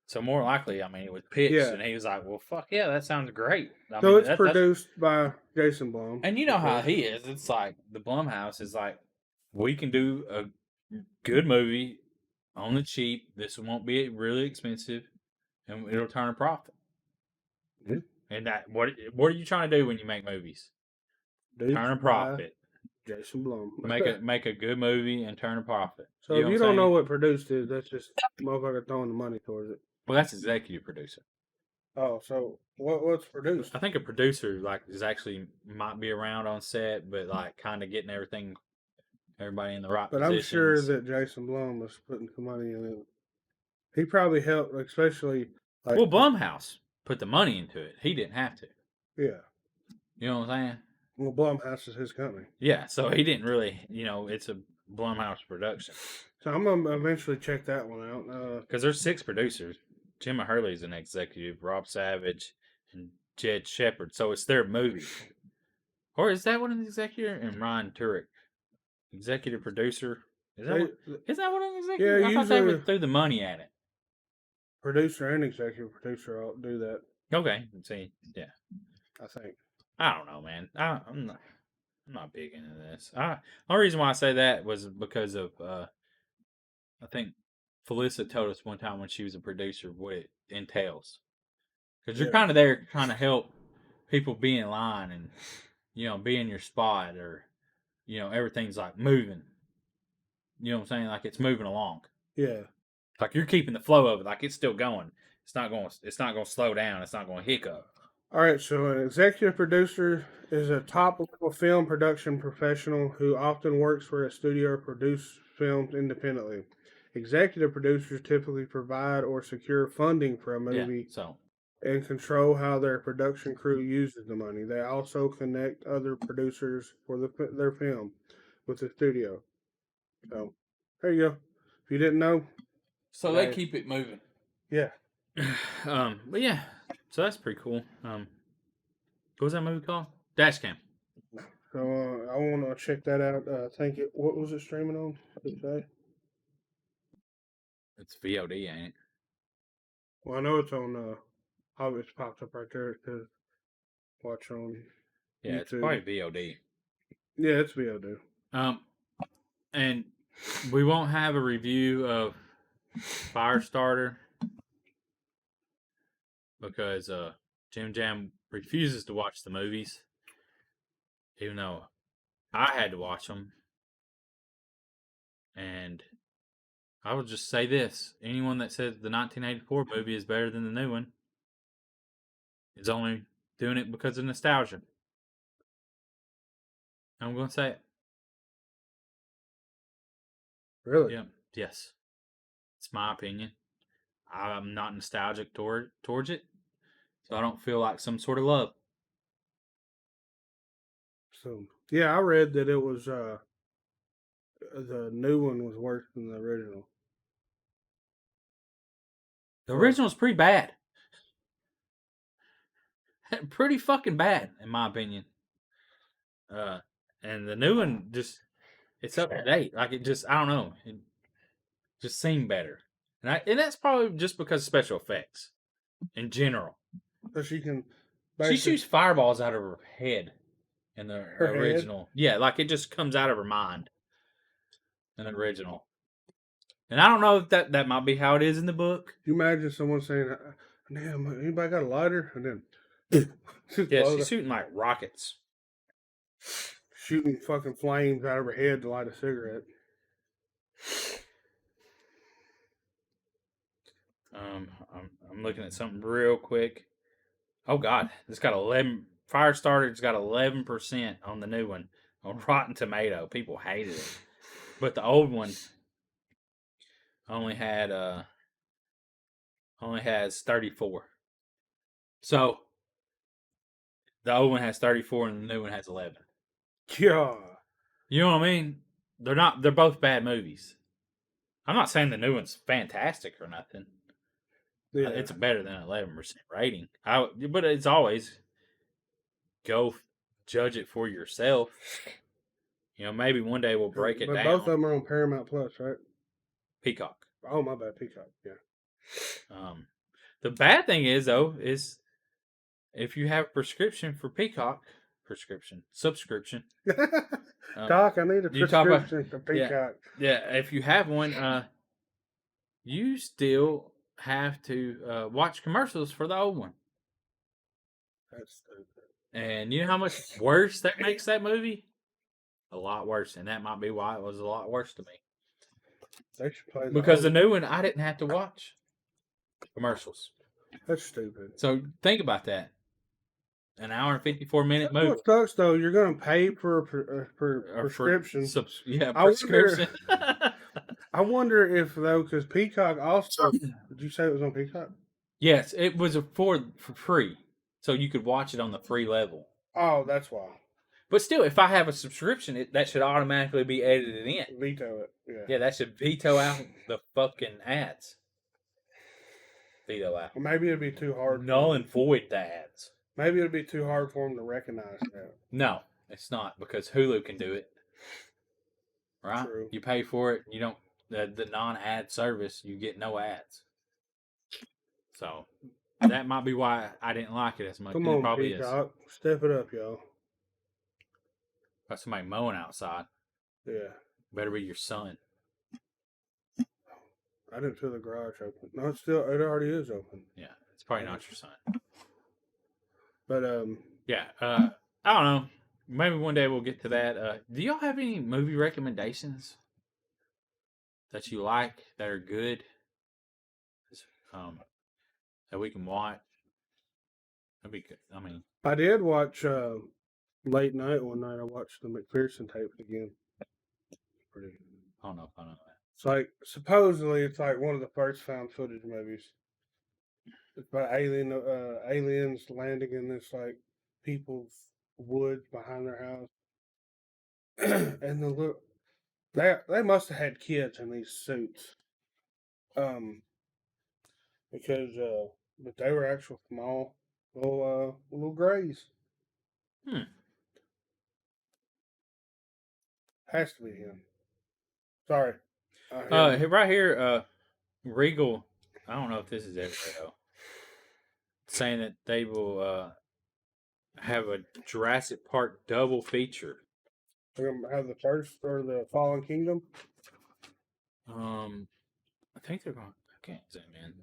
C: So more likely, I mean, it was pitched, and he was like, "Well, fuck yeah, that sounds great."
D: So it's produced by Jason Blum,
C: and you know how he is. It's like the Blumhouse is like, we can do a good movie on the cheap. This won't be really expensive, and it'll turn a profit.
D: Yeah.
C: And that what are you trying to do when you make movies? Turn a profit.
D: Jason Blum.
C: Make a good movie and turn a profit.
D: So if you don't know what produced is, that's just motherfucker throwing the money towards it.
C: Well, that's executive producer.
D: Oh, so what's produced?
C: I think a producer is actually might be around on set, but like kind of getting everybody in the right
D: But
C: positions.
D: I'm sure that Jason Blum was putting some money in it. He probably helped, especially like.
C: Well, Blumhouse put the money into it. He didn't have to.
D: Yeah.
C: You know what I'm saying?
D: Well, Blumhouse is his company.
C: Yeah, so he didn't really, it's a Blumhouse production.
D: So I'm gonna eventually check that one out.
C: Because there's 6 producers. Gemma Hurley's an executive, Rob Savage, and Jed Shepard. So it's their movie. Or is that one of the executive? And Ryan Turek, executive producer. Is that one of the executive?
D: Yeah,
C: I thought they would throw the money at it.
D: Producer and executive producer all do that.
C: Okay, see, yeah.
D: I think.
C: I don't know, man. I'm not big into this. The only reason why I say that was because of I think Felissa told us one time when she was a producer what it entails. Because you're kind of there trying to help people be in line and be in your spot, or everything's like moving. You know what I'm saying? Like it's moving along.
D: Yeah.
C: Like you're keeping the flow of it. Like it's still going. It's not going to slow down. It's not going to hiccup.
D: All right, so an executive producer is a top-level film production professional who often works for a studio or produce films independently. Executive producers typically provide or secure funding for a movie and control how their production crew uses the money. They also connect other producers for their film with the studio. So, there you go. If you didn't know.
C: So they keep it moving.
D: Yeah.
C: But yeah, so that's pretty cool. What was that movie called? Dashcam.
D: So I want to check that out. What was it streaming on today?
C: It's VOD, ain't it?
D: Well, I know it's on Oh, it's popped up right there to watch on
C: Yeah, it's
D: YouTube.
C: probably VOD.
D: Yeah, it's VOD.
C: And we won't have a review of Firestarter because Jim Jam refuses to watch the movies, even though I had to watch them. And I will just say this: anyone that says the 1984 movie is better than the new one is only doing it because of nostalgia. I'm going to say it.
D: Really?
C: Yeah, yes, it's my opinion. I'm not nostalgic towards it, so I don't feel like some sort of love.
D: So yeah, I read that it was the new one was worse than the original.
C: The original's pretty bad. Pretty fucking bad, in my opinion. And the new one it's up to date. Like it just, I don't know, it just seemed better. And that's probably just because of special effects in general.
D: So she can
C: She shoots fireballs out of her head in the
D: her head.
C: original. Yeah, like it just comes out of her mind in the original. And I don't know if that might be how it is in the book.
D: You imagine someone saying, "Damn, anybody got a lighter?" And then
C: Yeah, she's shooting like rockets.
D: shooting fucking flames out of her head to light a cigarette.
C: I'm looking at something real quick. Oh God, it's got 11. Firestarter's got 11% on the new one on Rotten Tomato. People hated it, but the old one only has 34. So the old one has 34 and the new one has 11.
D: Yeah.
C: You know what I mean? They're both bad movies. I'm not saying the new one's fantastic or nothing.
D: Yeah.
C: It's better than 11% rating. But it's always go judge it for yourself. You know, maybe one day we'll break it
D: But
C: down.
D: both of them are on Paramount Plus, right?
C: Peacock.
D: Oh, my bad, Peacock. Yeah.
C: The bad thing is though, is if you have a prescription for Peacock, subscription.
D: Doc, I need a
C: You talk about-
D: prescription for Peacock.
C: Yeah, if you have one, you still have to watch commercials for the old one.
D: That's stupid.
C: And you know how much worse that makes that movie? A lot worse, and that might be why it was a lot worse to me.
D: They should play
C: Because the new one, I didn't have to watch commercials.
D: That's stupid.
C: So think about that. An hour and 54-minute movie.
D: What sucks though, you're gonna pay for a prescription.
C: Prescription.
D: I wonder if though, because Peacock also. Did you say it was on Peacock?
C: Yes, it was for free, so you could watch it on the free level.
D: Oh, that's why.
C: But still, if I have a subscription, that should automatically be edited in.
D: Veto it. Yeah.
C: Yeah, that should veto out the fucking ads. Veto out.
D: Well, maybe it'd be too hard.
C: Null and void the ads.
D: Maybe it'd be too hard for them to recognize that.
C: No, it's not, because Hulu can do it. Right?
D: True.
C: You pay for it. You don't the non-ad service. You get no ads. So that might be why I didn't like it as much.
D: Come
C: It
D: on,
C: probably
D: Peacock. Step it up, y'all.
C: Got somebody mowing outside.
D: Yeah.
C: Better be your son.
D: I didn't feel the garage open. No, it already is open.
C: Yeah, it's probably not your son.
D: But
C: Yeah, I don't know. Maybe one day we'll get to that. Do y'all have any movie recommendations that you like, that are good, that we can watch? That'd be good. I mean,
D: I did watch late night one night. I watched the McPherson tapes again. Pretty.
C: I don't know if I know that.
D: It's like supposedly it's like one of the first found footage movies. It's about aliens landing in this like people's woods behind their house, and they must have had kids in these suits, because but they were actual small little grays. Has to be him. Sorry.
C: Right here, Regal. I don't know if this is everywhere though. saying that they will have a Jurassic Park double feature.
D: We're gonna have the first or the Fallen Kingdom.
C: I think they're going. I can't zoom in.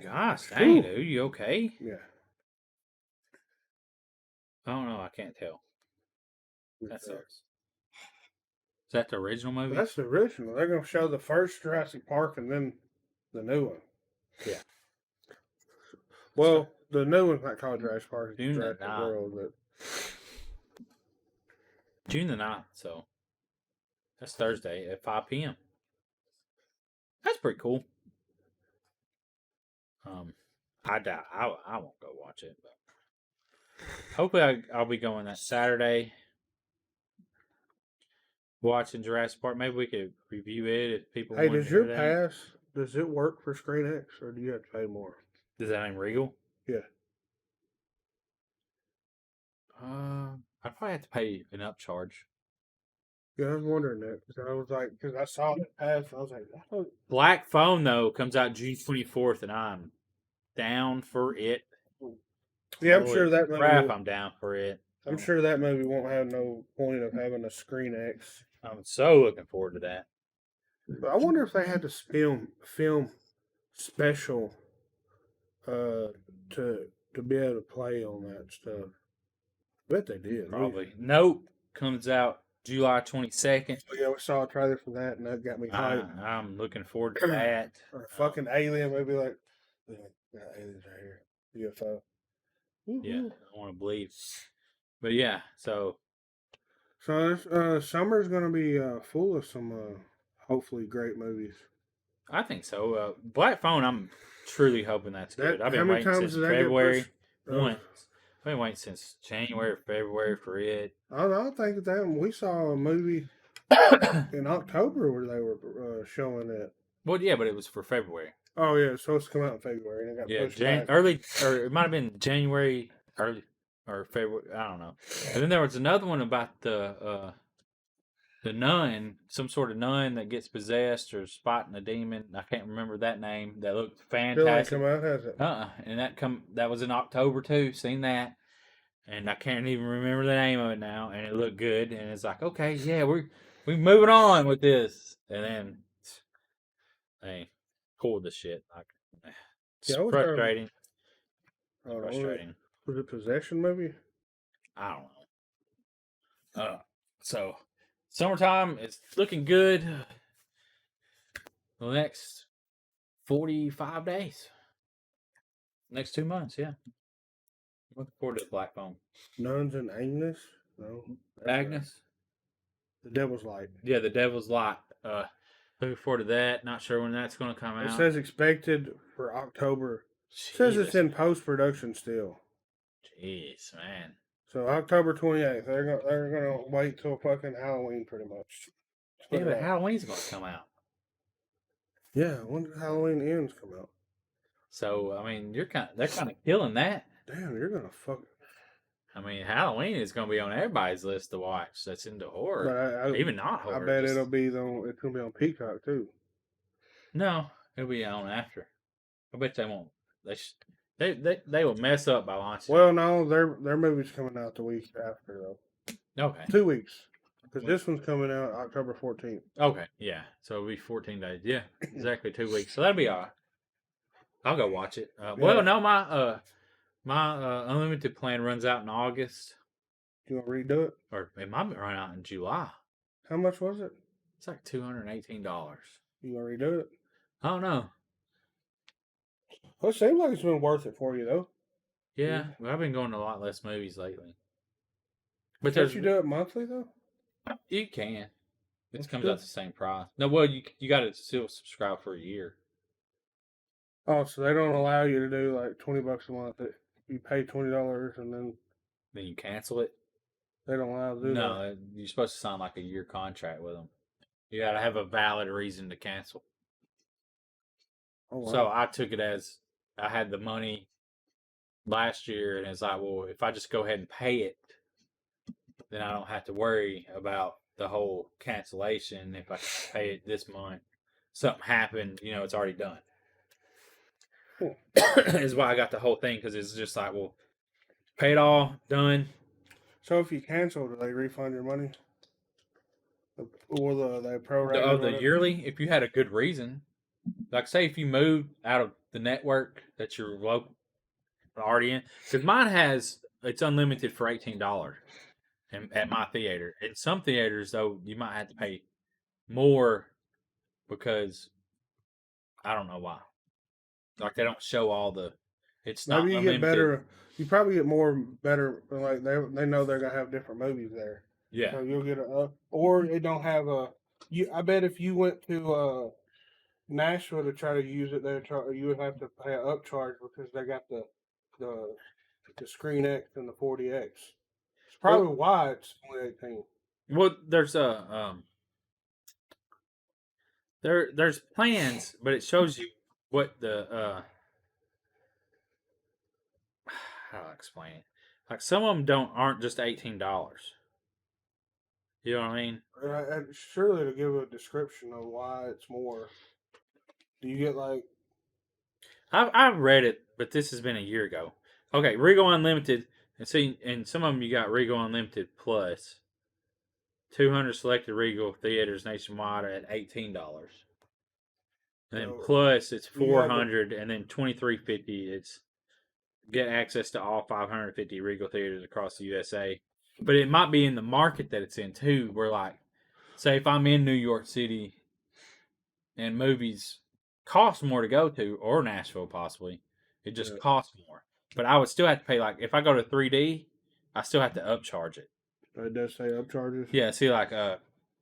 C: Gosh, dang, dude, you okay?
D: Yeah.
C: I don't know. I can't tell. That
D: Yeah.
C: sucks. Is that the original movie?
D: That's the original. They're gonna show the first Jurassic Park and then the new one.
C: Yeah.
D: Well, the new one's not called Jurassic Park. It's
C: June the
D: Jurassic
C: 9th.
D: World, but
C: June the 9th, so that's Thursday at 5 p.m. That's pretty cool. I doubt I won't go watch it, but hopefully I'll be going that Saturday. Watching Jurassic Park. Maybe we could review it if people.
D: hey,
C: want
D: does
C: to
D: your
C: hear that.
D: pass does it work for Screen X or do you have to pay more?
C: Does that name Regal?
D: Yeah.
C: I'd probably have to pay an upcharge.
D: Yeah, I was wondering that because I saw it pass. I was like,
C: Black Phone though comes out June 24th, and I'm down for it.
D: yeah, I'm sure that movie.
C: I'm down for it.
D: I'm sure that movie won't have no point of having a Screen X.
C: I'm so looking forward to that.
D: But I wonder if they had to film special to be able to play on that stuff. I bet they did.
C: Probably. Nope comes out July 22nd.
D: Yeah, we saw a trailer for that, and that got me hyped.
C: I'm looking forward to that.
D: Or a fucking alien movie like aliens right here. UFO.
C: Yeah, I want to believe. But yeah, so
D: this summer's gonna be full of some hopefully great movies.
C: I think so. Black Phone, I'm truly hoping that's good. I've been waiting since February. I've been waiting since January or February for it.
D: I don't think that we saw a movie in October where they were showing it.
C: Well, yeah, but it was for February.
D: Oh yeah, it's supposed to come out in February, and it got pushed back.
C: Early, or it might have been January, early, or February. I don't know. And then there was another one about the nun, some sort of nun that gets possessed or spotting a demon. I can't remember that name. That looked fantastic.
D: Still ain't come out, has it?
C: And that was in October too. Seen that, and I can't even remember the name of it now. And it looked good, and it's like, okay, yeah, we're moving on with this. And then they pulled the shit. Like, it's frustrating. Frustrating.
D: Was it Possession movie?
C: I don't know. So summertime is looking good. The next 45 days. Next 2 months, yeah. Looking forward to the Black Phone.
D: Nuns and Agnes? No.
C: Agnes?
D: The Devil's Light.
C: Yeah, The Devil's Light. Looking forward to that. Not sure when that's going to come out.
D: It says expected for October. It says it's in post-production still.
C: Jeez, man.
D: So October 28th. They're gonna wait till fucking Halloween pretty much.
C: Yeah, but Halloween's going to come out.
D: Yeah, when did Halloween Ends come out?
C: So, I mean, they're kind of killing that.
D: Damn, you're gonna fuck.
C: I mean, Halloween is going to be on everybody's list to watch. That's into horror, even not horror.
D: I bet it's gonna be on Peacock too.
C: No, it'll be on after. I bet they won't. They will mess up by launching.
D: Well, no, their movie's coming out the week after though.
C: Okay,
D: 2 weeks because this one's coming out October 14th.
C: Okay, yeah, so it'll be 14 days. Yeah, exactly 2 weeks. So that'll be all right. I'll go watch it. Well, no, my unlimited plan runs out in August.
D: You want to redo it?
C: Or it might run out in July.
D: How much was it?
C: It's like $218.
D: You want to redo it?
C: I don't know.
D: Well, it seems like it's been worth it for you though.
C: Yeah, but I've been going to a lot less movies lately. But
D: Can't you do it monthly though?
C: You can. It comes out the same price. No, well, you got to still subscribe for a year.
D: Oh, so they don't allow you to do like $20 a month. You pay $20 and then
C: you cancel it.
D: They don't allow you to do that.
C: No, you're supposed to sign like a year contract with them. You got to have a valid reason to cancel.
D: Oh, wow.
C: So I took it as I had the money last year, and it's like, well, if I just go ahead and pay it, then I don't have to worry about the whole cancellation if I pay it this month. something happened, it's already done.
D: Cool.
C: Is why I got the whole thing, because it's just like, well, pay it all, done.
D: So if you cancel, do they refund your money? Or they prorate
C: The,
D: it?
C: oh,
D: or
C: the
D: whatever?
C: yearly, if you had a good reason, like say if you moved out of the network that you're already in, because mine it's unlimited for $18 at my theater. In some theaters, though, you might have to pay more because I don't know why. Like they don't show all the. It's not
D: Maybe you get
C: unlimited.
D: better. You probably get more better. Like they know they're gonna have different movies there,
C: Yeah,
D: so you'll get or they don't have a. I bet if you went to Nashville to try to use it there, you would have to pay an upcharge because they got the the Screen X and the 40X. It's
C: well,
D: probably why it's only 18.
C: there's there's plans, but it shows you what the how do I explain it? Like some of them aren't just $18. You know what I mean?
D: And surely to give a description of why it's more. Do you get like
C: I've read it, but this has been a year ago. Okay, Regal Unlimited, and some of them you got Regal Unlimited Plus, 200 selected Regal theaters nationwide at $18. And then
D: so?
C: plus it's
D: You have the
C: 400, and then 23.50 it's get access to all 550 Regal theaters across the USA. But it might be in the market that it's in too, where like, say if I'm in New York City and movies cost more to go to, or Nashville possibly, it just costs more. But I would still have to pay, like if I go to 3D, I still have to upcharge it.
D: it does say upcharges.
C: Yeah, see like the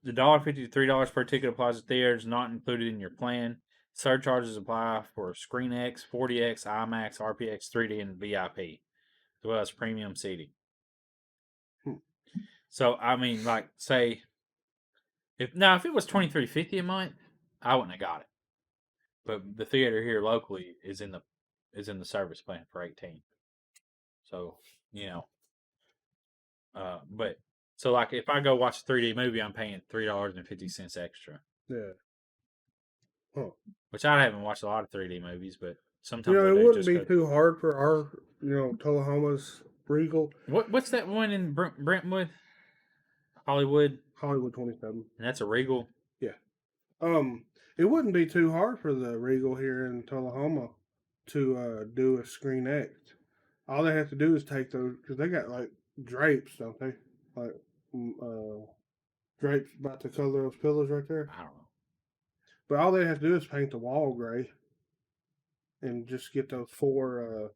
C: $1.50 to $3 per ticket applies to theaters not included in your plan. Surcharges apply for Screen X, 40X, IMAX, RPX, 3D, and VIP, as well as premium seating.
D: Hmm.
C: So I mean, like, say if it was $23.50 a month, I wouldn't have got it. But the theater here locally is in the service plan for 18. So but so like if I go watch a 3D movie, I'm paying $3.50 extra.
D: Yeah. Huh.
C: Which I haven't watched a lot of 3D movies, but
D: You
C: sometimes
D: know,
C: I
D: it
C: do
D: wouldn't
C: just
D: be
C: go.
D: too hard for our, Tullahoma's Regal
C: What's that one in Brentwood, Hollywood,
D: Hollywood 27.
C: and that's a Regal.
D: Yeah. It wouldn't be too hard for the Regal here in Tullahoma to do a Screen X. All they have to do is take those because they got like drapes, don't they? Like drapes about the color of those pillows right there.
C: I don't know.
D: But all they have to do is paint the wall gray, and just get those four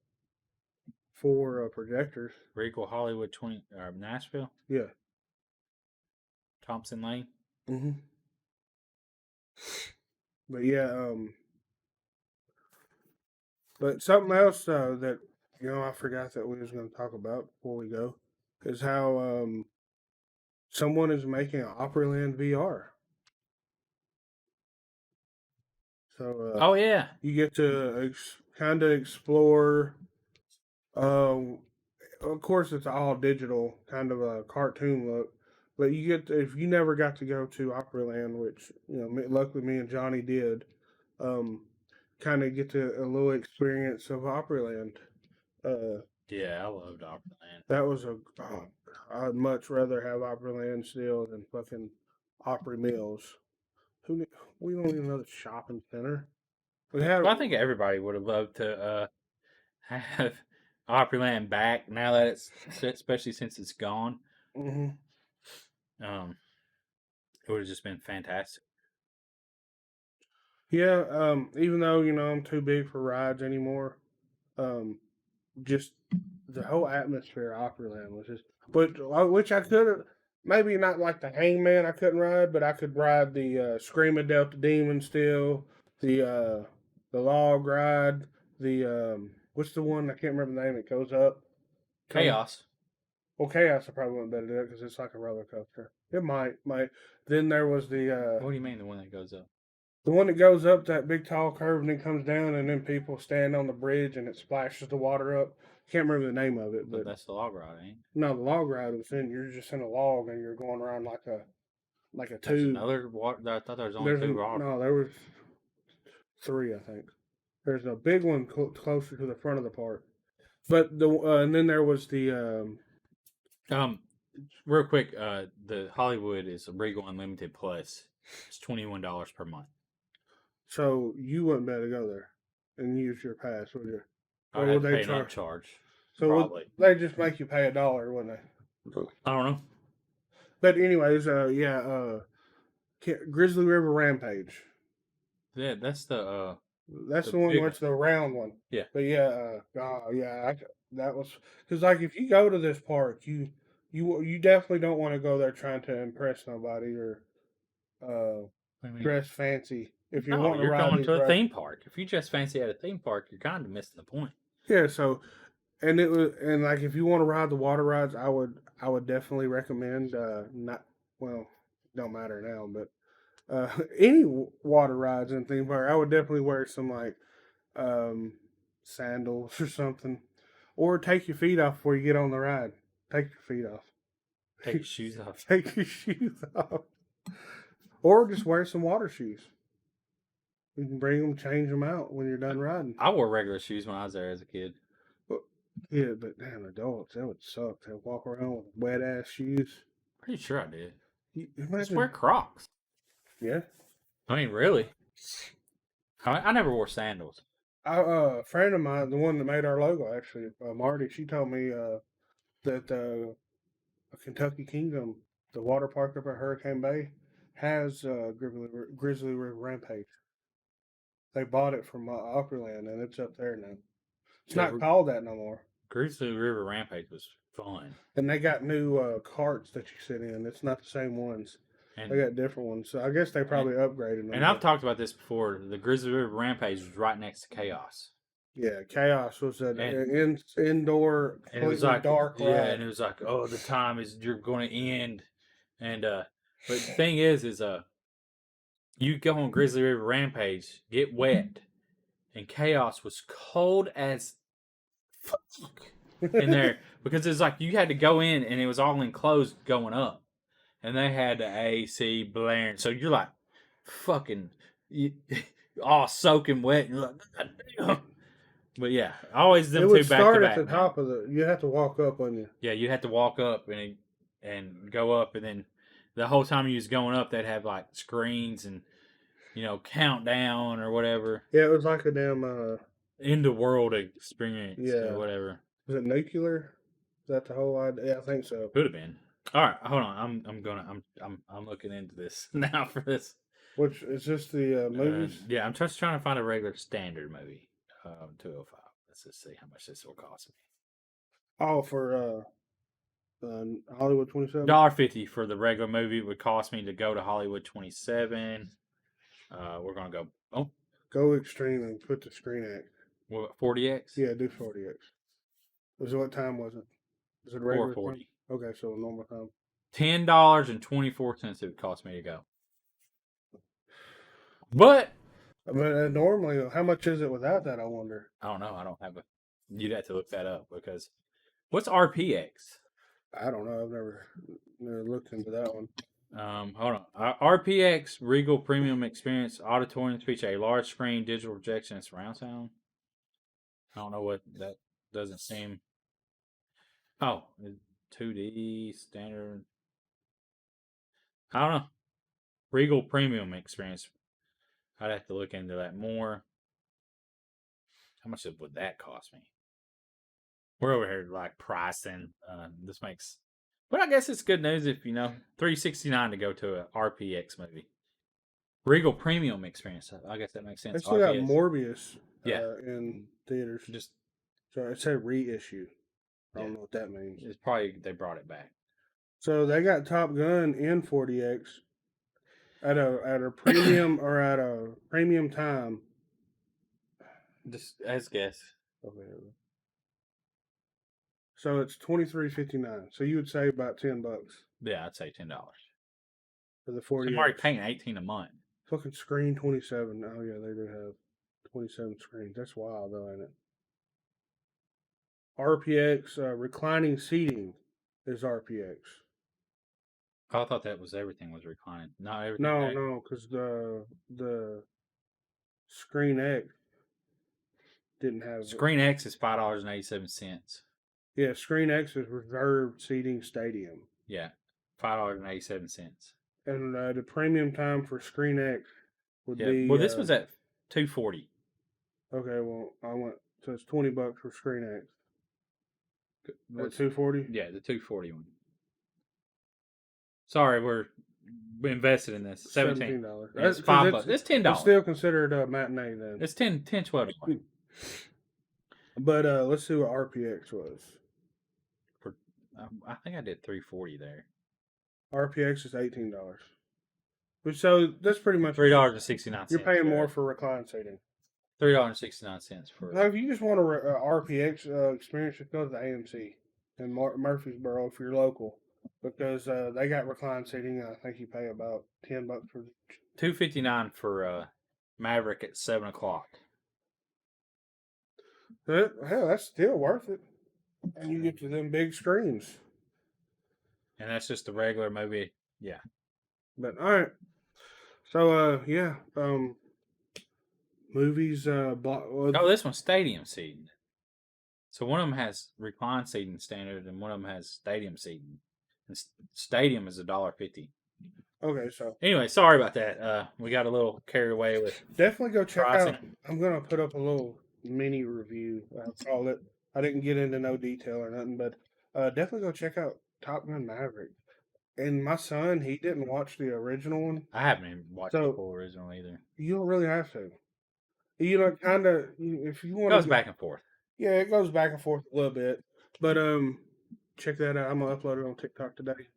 D: projectors.
C: Regal Hollywood 20 Nashville,
D: Yeah.
C: Thompson Lane.
D: Mm-hmm. But yeah, but something else that I forgot that we was going to talk about before we go is how someone is making an Opryland VR. So
C: Oh yeah,
D: you get to kind of explore. Of course, it's all digital, kind of a cartoon look. But you get if you never got to go to Opryland, which luckily me and Johnny did, kind of get to a little experience of Opryland.
C: yeah, I loved Opryland.
D: That was I'd much rather have Opryland still than fucking Opry Mills. We don't need another shopping center. We had.
C: Well, I think everybody would have loved to have Opryland back now that especially since it's gone.
D: Mm-hmm.
C: It would have just been fantastic.
D: Yeah. Even though I'm too big for rides anymore, just the whole atmosphere of Opryland was just. But which I could have maybe not like the Hangman I couldn't ride, but I could ride the Screaming Delta Demon still, the log ride, the what's the one I can't remember the name. It goes up.
C: Chaos.
D: Well, Chaos I probably wouldn't better do it because it's like a roller coaster. It might. Then there was the
C: What do you mean the one that goes up?
D: the one that goes up that big tall curve and then comes down, and then people stand on the bridge and it splashes the water up. Can't remember the name of it,
C: But
D: but
C: that's the log ride, ain't it?
D: no, the log ride was in. You're just in a log and you're going around like a
C: There's
D: tube.
C: another water. I thought there was only two water.
D: No, there was. 3, I think. There's a big one closer to the front of the park. But and then there was the
C: Real quick, the Hollywood is a Regal Unlimited Plus. It's $21 per month.
D: so you wouldn't be able to go there and use your pass, would you?
C: I'd have to pay an upcharge.
D: So
C: probably.
D: they just make you pay $1, wouldn't they?
C: I don't know.
D: But anyways, Grizzly River Rampage.
C: Yeah, that's the
D: That's
C: the
D: the one
C: big
D: where it's the round one.
C: Yeah.
D: But that was because like if you go to this park, you definitely don't want to go there trying to impress nobody or dress fancy. If you're wanting to
C: you're
D: ride
C: going
D: these
C: to a
D: rides.
C: theme park. If you just fancy at a theme park, you're kind of missing the point.
D: Yeah, so and like if you want to ride the water rides, I would definitely recommend not don't matter now, but any water rides and theme park, I would definitely wear some like sandals or something, or take your feet off before you get on the ride. Take your feet off.
C: Take your shoes off.
D: Take your shoes off, or just wear some water shoes. You can bring them, change them out when you're done riding.
C: I wore regular shoes when I was there as a kid.
D: Yeah, but damn, adults, that would suck to walk around with wet ass shoes.
C: Pretty sure I did. Just
D: Imagine,
C: wear Crocs.
D: yeah.
C: I mean, really? I never wore sandals.
D: A friend of mine, the one that made our logo, actually, Marty, she told me that Kentucky Kingdom, the water park up at Hurricane Bay, has Grizzly River Rampage. They bought it from Opryland, and it's up there now. It's not called that no more.
C: Grizzly River Rampage was fun.
D: And they got new carts that you sit in. It's not the same ones.
C: And
D: they got different ones. So I guess they probably upgraded them.
C: And I've talked about this before. The Grizzly River Rampage was right next to Chaos.
D: Yeah, Chaos was an indoor,
C: and it was like
D: dark ride.
C: Yeah, and it was like, oh, the time is you're going to end. And but the thing is you go on Grizzly River Rampage, get wet, and Chaos was cold as fuck in there because it's like you had to go in and it was all enclosed going up, and they had the AC blaring, so you're like fucking all soaking wet, and you're like, God damn. But yeah, always them two back to back. It would start
D: at the top of you have to walk up on you.
C: Yeah, you had to walk up and go up, and then the whole time you was going up, they'd have like screens and countdown or whatever.
D: Yeah, it was like a damn
C: end of world experience or whatever.
D: Was it nuclear? Is that the whole idea? Yeah, I think so.
C: Could have been. All right, hold on. I'm looking into this now for this.
D: Which is just the movies?
C: Yeah, I'm just trying to find a regular standard movie. 205. Let's just see how much this will cost me.
D: Oh, for Hollywood 27.
C: $1.50 for the regular movie would cost me to go to Hollywood 27. We're gonna go. Oh,
D: go extreme and put the screen X.
C: What 40X?
D: Yeah, do 40X. What time was it? Was it regular
C: 4:40.
D: Okay, so normal time.
C: $10.24 it would cost me to go. But
D: normally, how much is it without that? I wonder.
C: I don't know. I don't have a. You'd have to look that up because what's RPX?
D: I don't know. I've never looked into that one.
C: Hold on. RPX Regal Premium Experience Auditorium feature a large screen, digital projection, and surround sound. I don't know what that doesn't seem. Oh, 2D standard. I don't know. Regal Premium Experience. I'd have to look into that more. How much would that cost me? We're over here like pricing. This makes, but I guess it's good news if $369 to go to a RPX movie. Regal Premium Experience. I guess that makes sense.
D: They still got Morbius. In theaters.
C: Just
D: so it said reissue. I don't know what that means.
C: It's probably they brought it back. So
D: they got Top Gun in 40X at a premium or at a premium time.
C: Just as guess.
D: Okay. So it's $23.59. So you would save about $10.
C: Yeah, I'd say $10
D: for the 40.
C: I'm already paying $18 a month.
D: Fucking screen 27. Oh yeah, they do have 27 screens. That's wild though, ain't it? RPX reclining seating is RPX.
C: I thought that was everything was reclining. Not everything.
D: No, because the Screen X didn't have.
C: Screen X is $5.87.
D: Yeah, Screen X is reserved seating stadium.
C: Yeah, $5.87.
D: And the premium time for Screen X would
C: Yeah.
D: be.
C: Well, this was at $240.
D: Okay, well, I went. So it's $20 for Screen X. At
C: What's-
D: $240.
C: Yeah, the 240 one. Sorry, we invested in this. $17.
D: $17.
C: It's $5. It's $10.
D: It's still considered a matinee then.
C: It's $12.
D: But let's see what RPX was.
C: I think I did $340 there.
D: RPX is $18. So that's pretty much
C: $3.69.
D: You're paying more for recline seating.
C: $3.69 for.
D: Now, if you just want a RPX experience, just go to the AMC in Murfreesboro if you're local, because they got recline seating. I think you pay about $10 for.
C: $259 for Maverick at 7:00.
D: Hell, that's still worth it, and you get to them big screens.
C: And that's just the regular movie. Yeah.
D: But all right, so movies.
C: Oh, this one's stadium seating. So one of them has recline seating standard, and one of them has stadium seating. And stadium is $1.50.
D: Okay, so
C: anyway, sorry about that. We got a little carried away with.
D: Definitely go check
C: pricing.
D: out. I'm gonna put up a little mini review. I'll call it. I didn't get into no detail or nothing, but definitely go check out Top Gun Maverick. And my son, he didn't watch the original one.
C: I haven't even watched the full original either.
D: You don't really have to. You know, kind of. If you want,
C: It goes back and forth.
D: Yeah, it goes back and forth a little bit, but check that out. I'm gonna upload it on TikTok today.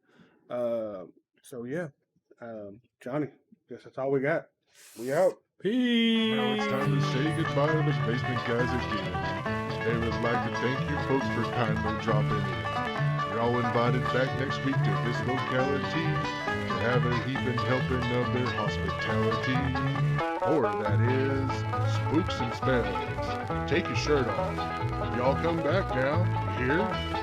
D: So yeah, Johnny, guess that's all we got. We out.
C: Peace.
E: Now it's time to say goodbye to the basement guys again. They would like to thank you folks for kindly dropping in. You're all invited back next week to this locality to have a heaping helping of their hospitality. Or that is, spooks and spells. Take your shirt off. Y'all come back now, you hear?